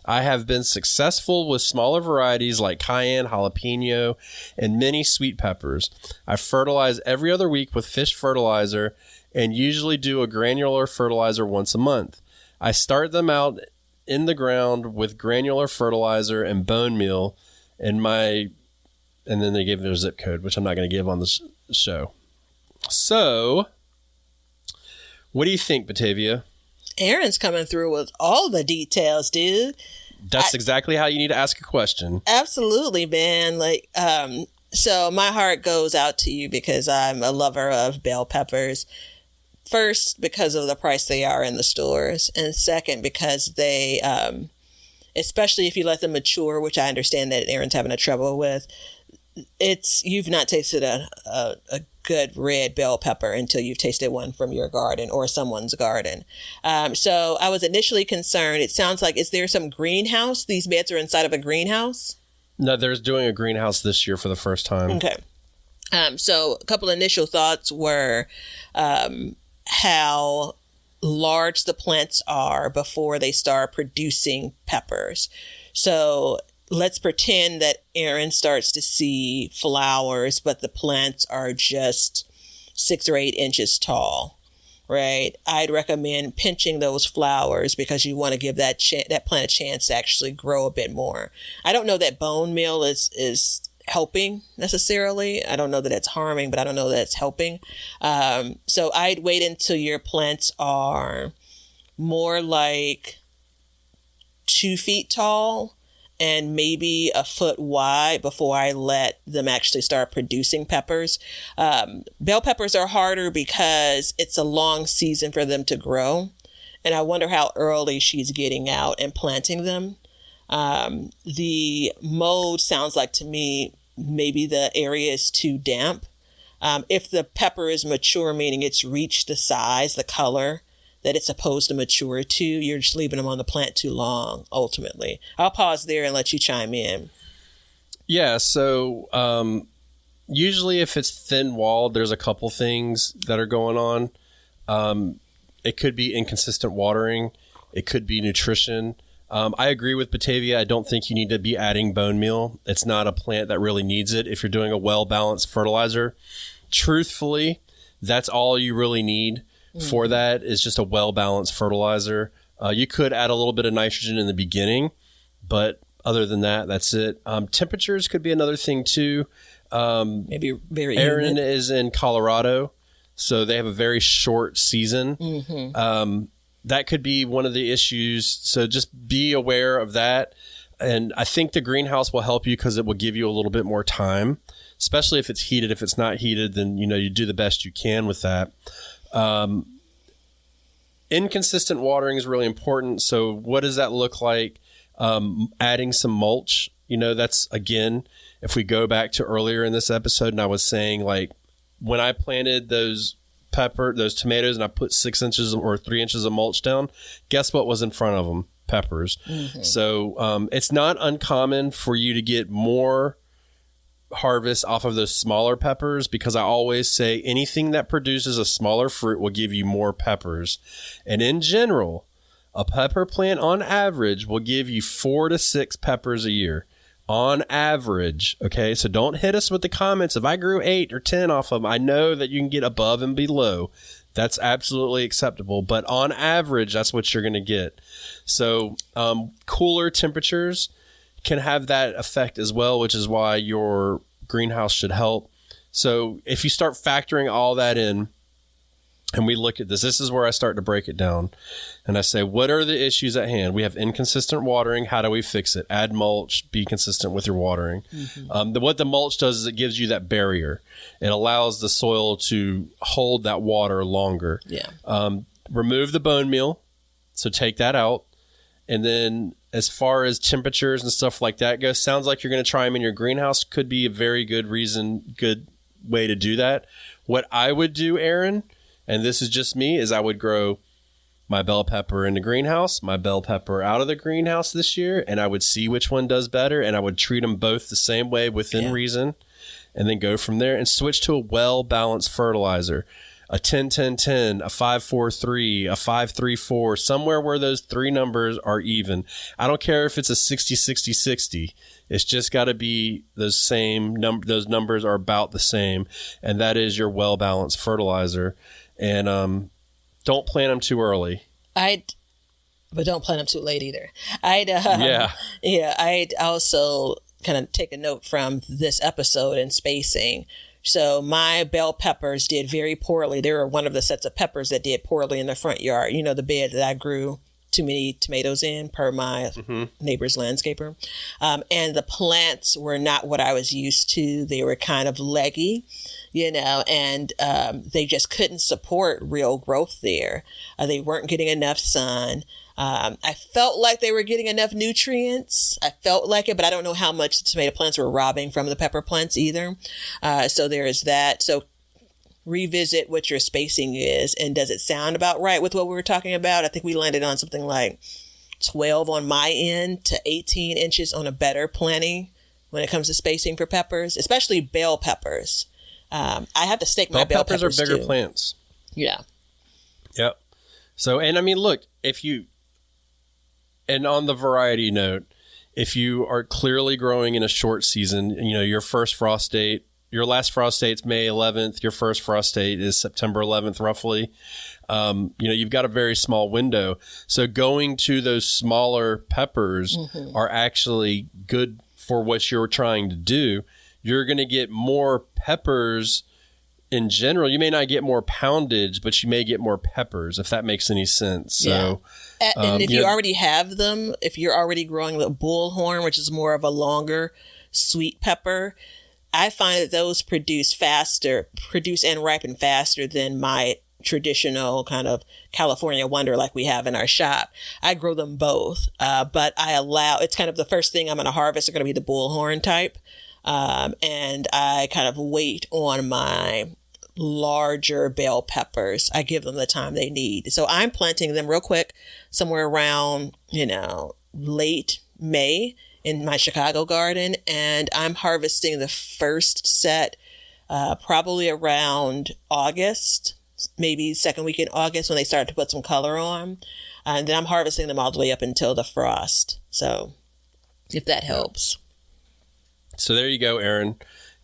I have been successful with smaller varieties like cayenne, jalapeno, and many sweet peppers. I fertilize every other week with fish fertilizer and usually do a granular fertilizer once a month. I start them out in the ground with granular fertilizer and bone meal, and then they gave their zip code, which I'm not going to give on the show. So, what do you think, Batavia? Aaron's coming through with all the details, dude. That's exactly how you need to ask a question. Absolutely, man. Like, so my heart goes out to you because I'm a lover of bell peppers. First, because of the price they are in the stores. And second, because they, especially if you let them mature, which I understand that Aaron's having a trouble with, you've not tasted a good red bell pepper until you've tasted one from your garden or someone's garden. So I was initially concerned. It sounds like, is there some greenhouse? These beds are inside of a greenhouse? No, they're doing a greenhouse this year for the first time. Okay. So a couple initial thoughts were how large the plants are before they start producing peppers. So let's pretend that Aaron starts to see flowers, but the plants are just 6 or 8 inches tall, right? I'd recommend pinching those flowers because you want to give that plant a chance to actually grow a bit more. I don't know that bone meal is helping necessarily. I don't know that it's harming, but I don't know that it's helping. So I'd wait until your plants are more like 2 feet tall and maybe a foot wide before I let them actually start producing peppers. Bell peppers are harder because it's a long season for them to grow. And I wonder how early she's getting out and planting them. The mold sounds like to me, maybe the area is too damp. If the pepper is mature, meaning it's reached the size, the color that it's supposed to mature to, you're just leaving them on the plant too long, ultimately. I'll pause there and let you chime in. Yeah. So, usually if it's thin walled, there's a couple things that are going on. It could be inconsistent watering. It could be nutrition. I agree with Batavia. I don't think you need to be adding bone meal. It's not a plant that really needs it. If you're doing a well-balanced fertilizer, truthfully, that's all you really need for that is just a well-balanced fertilizer. You could add a little bit of nitrogen in the beginning, but other than that, that's it. Temperatures could be another thing too. Maybe very Aaron humid. is in Colorado, so they have a very short season. That could be one of the issues. So just be aware of that. And I think the greenhouse will help you because it will give you a little bit more time, especially if it's heated. If it's not heated, then, you do the best you can with that. Inconsistent watering is really important. So what does that look like? Adding some mulch, that's, again, if we go back to earlier in this episode and I was saying, like, when I planted those tomatoes and I put 6 inches or 3 inches of mulch down, guess what was in front of them? Peppers. So it's not uncommon for you to get more harvest off of those smaller peppers, because I always say anything that produces a smaller fruit will give you more peppers. And in general, a pepper plant on average will give you 4 to 6 peppers a year. On average, okay? So don't hit us with the comments. If I grew 8 or 10 off of them, I know that you can get above and below. That's absolutely acceptable. But on average, that's what you're going to get. So cooler temperatures can have that effect as well, which is why your greenhouse should help. So if you start factoring all that in, and we look at this is where I start to break it down. And I say, what are the issues at hand? We have inconsistent watering. How do we fix it? Add mulch. Be consistent with your watering. What the mulch does is it gives you that barrier. It allows the soil to hold that water longer. Remove the bone meal. So take that out. And then as far as temperatures and stuff like that goes, sounds like you're going to try them in your greenhouse. Could be a very good way to do that. What I would do, Aaron, and this is just me, is I would grow my bell pepper in the greenhouse, my bell pepper out of the greenhouse this year, and I would see which one does better, and I would treat them both the same way within reason, and then go from there and switch to a well-balanced fertilizer. A 10-10-10, a 5-4-3, a 5-3-4, somewhere where those 3 numbers are even. I don't care if it's a 60-60-60. It's just got to be those same those numbers are about the same, and that is your well-balanced fertilizer. And don't plant them too early. But don't plant them too late either. I'd also kind of take a note from this episode in spacing. So my bell peppers did very poorly. They were one of the sets of peppers that did poorly in the front yard. The bed that I grew too many tomatoes in per my neighbor's landscaper. And the plants were not what I was used to. They were kind of leggy, and they just couldn't support real growth there. They weren't getting enough sun. I felt like they were getting enough nutrients. I felt like it, but I don't know how much the tomato plants were robbing from the pepper plants either. So there is that. So revisit what your spacing is, and does it sound about right with what we were talking about? I think we landed on something like 12 on my end to 18 inches on a better planting when it comes to spacing for peppers, especially bell peppers. I have to stake my bell peppers are bigger too. plants. Yeah. Yep. So, and I mean, look, and on the variety note, if you are clearly growing in a short season, your first frost date, your last frost date's May 11th. Your first frost date is September 11th, roughly. You've got a very small window. So going to those smaller peppers are actually good for what you're trying to do. you're going to get more peppers in general. You may not get more poundage, but you may get more peppers, if that makes any sense. So, and if you already have them, if you're already growing the bullhorn, which is more of a longer sweet pepper, I find that those produce and ripen faster than my traditional kind of California Wonder like we have in our shop. I grow them both, but it's kind of the first thing I'm going to harvest are going to be the bullhorn type. And I kind of wait on my larger bell peppers. I give them the time they need. So I'm planting them real quick, somewhere around, late May in my Chicago garden. And I'm harvesting the first set, probably around August, maybe second week in August when they start to put some color on. And then I'm harvesting them all the way up until the frost. So if that helps. So there you go, Aaron.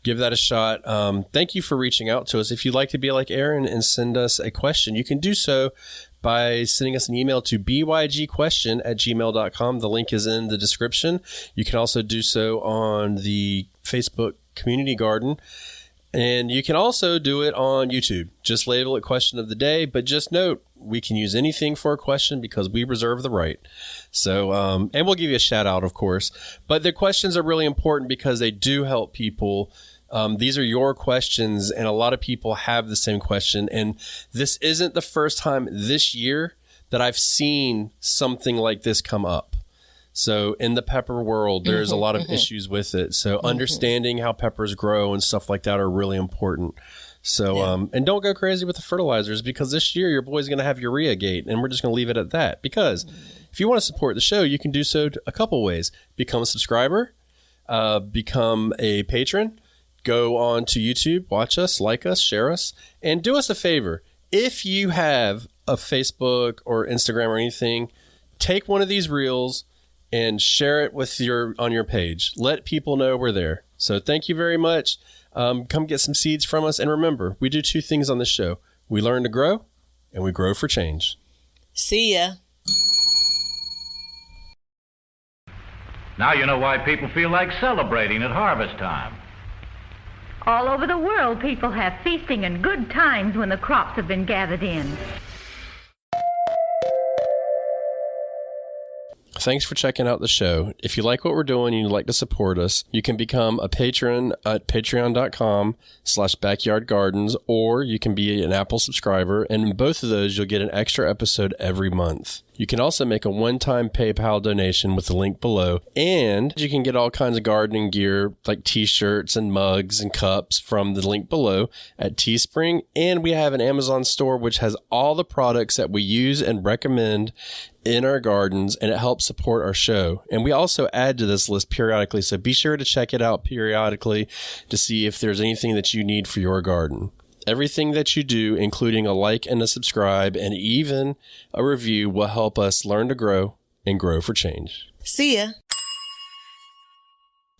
Give that a shot. Thank you for reaching out to us. If you'd like to be like Aaron and send us a question, you can do so by sending us an email to bygquestion@gmail.com. The link is in the description. You can also do so on the Facebook community garden. And you can also do it on YouTube. Just label it question of the day. But just note, we can use anything for a question because we reserve the right. So, and we'll give you a shout out, of course. But the questions are really important because they do help people. These are your questions, and a lot of people have the same question. And this isn't the first time this year that I've seen something like this come up. So in the pepper world, there's a lot of issues with it. So understanding how peppers grow and stuff like that are really important. So, and don't go crazy with the fertilizers because this year your boy's going to have urea gate, and we're just going to leave it at that. Because if you want to support the show, you can do so a couple ways. Become a subscriber, become a patron, go on to YouTube, watch us, like us, share us, and do us a favor. If you have a Facebook or Instagram or anything, take one of these reels and share it with on your page. Let people know we're there. So thank you very much. Come get some seeds from us. And remember, we do two things on this show. We learn to grow, and we grow for change. See ya. Now you know why people feel like celebrating at harvest time. All over the world, people have feasting and good times when the crops have been gathered in. Thanks for checking out the show. If you like what we're doing and you'd like to support us, you can become a patron at patreon.com/backyardgardens, or you can be an Apple subscriber, and in both of those, you'll get an extra episode every month. You can also make a one-time PayPal donation with the link below, and you can get all kinds of gardening gear like t-shirts and mugs and cups from the link below at Teespring, and we have an Amazon store which has all the products that we use and recommend in our gardens, and it helps support our show. And we also add to this list periodically, so be sure to check it out periodically to see if there's anything that you need for your garden. Everything that you do, including a like and a subscribe and even a review, will help us learn to grow and grow for change. See ya.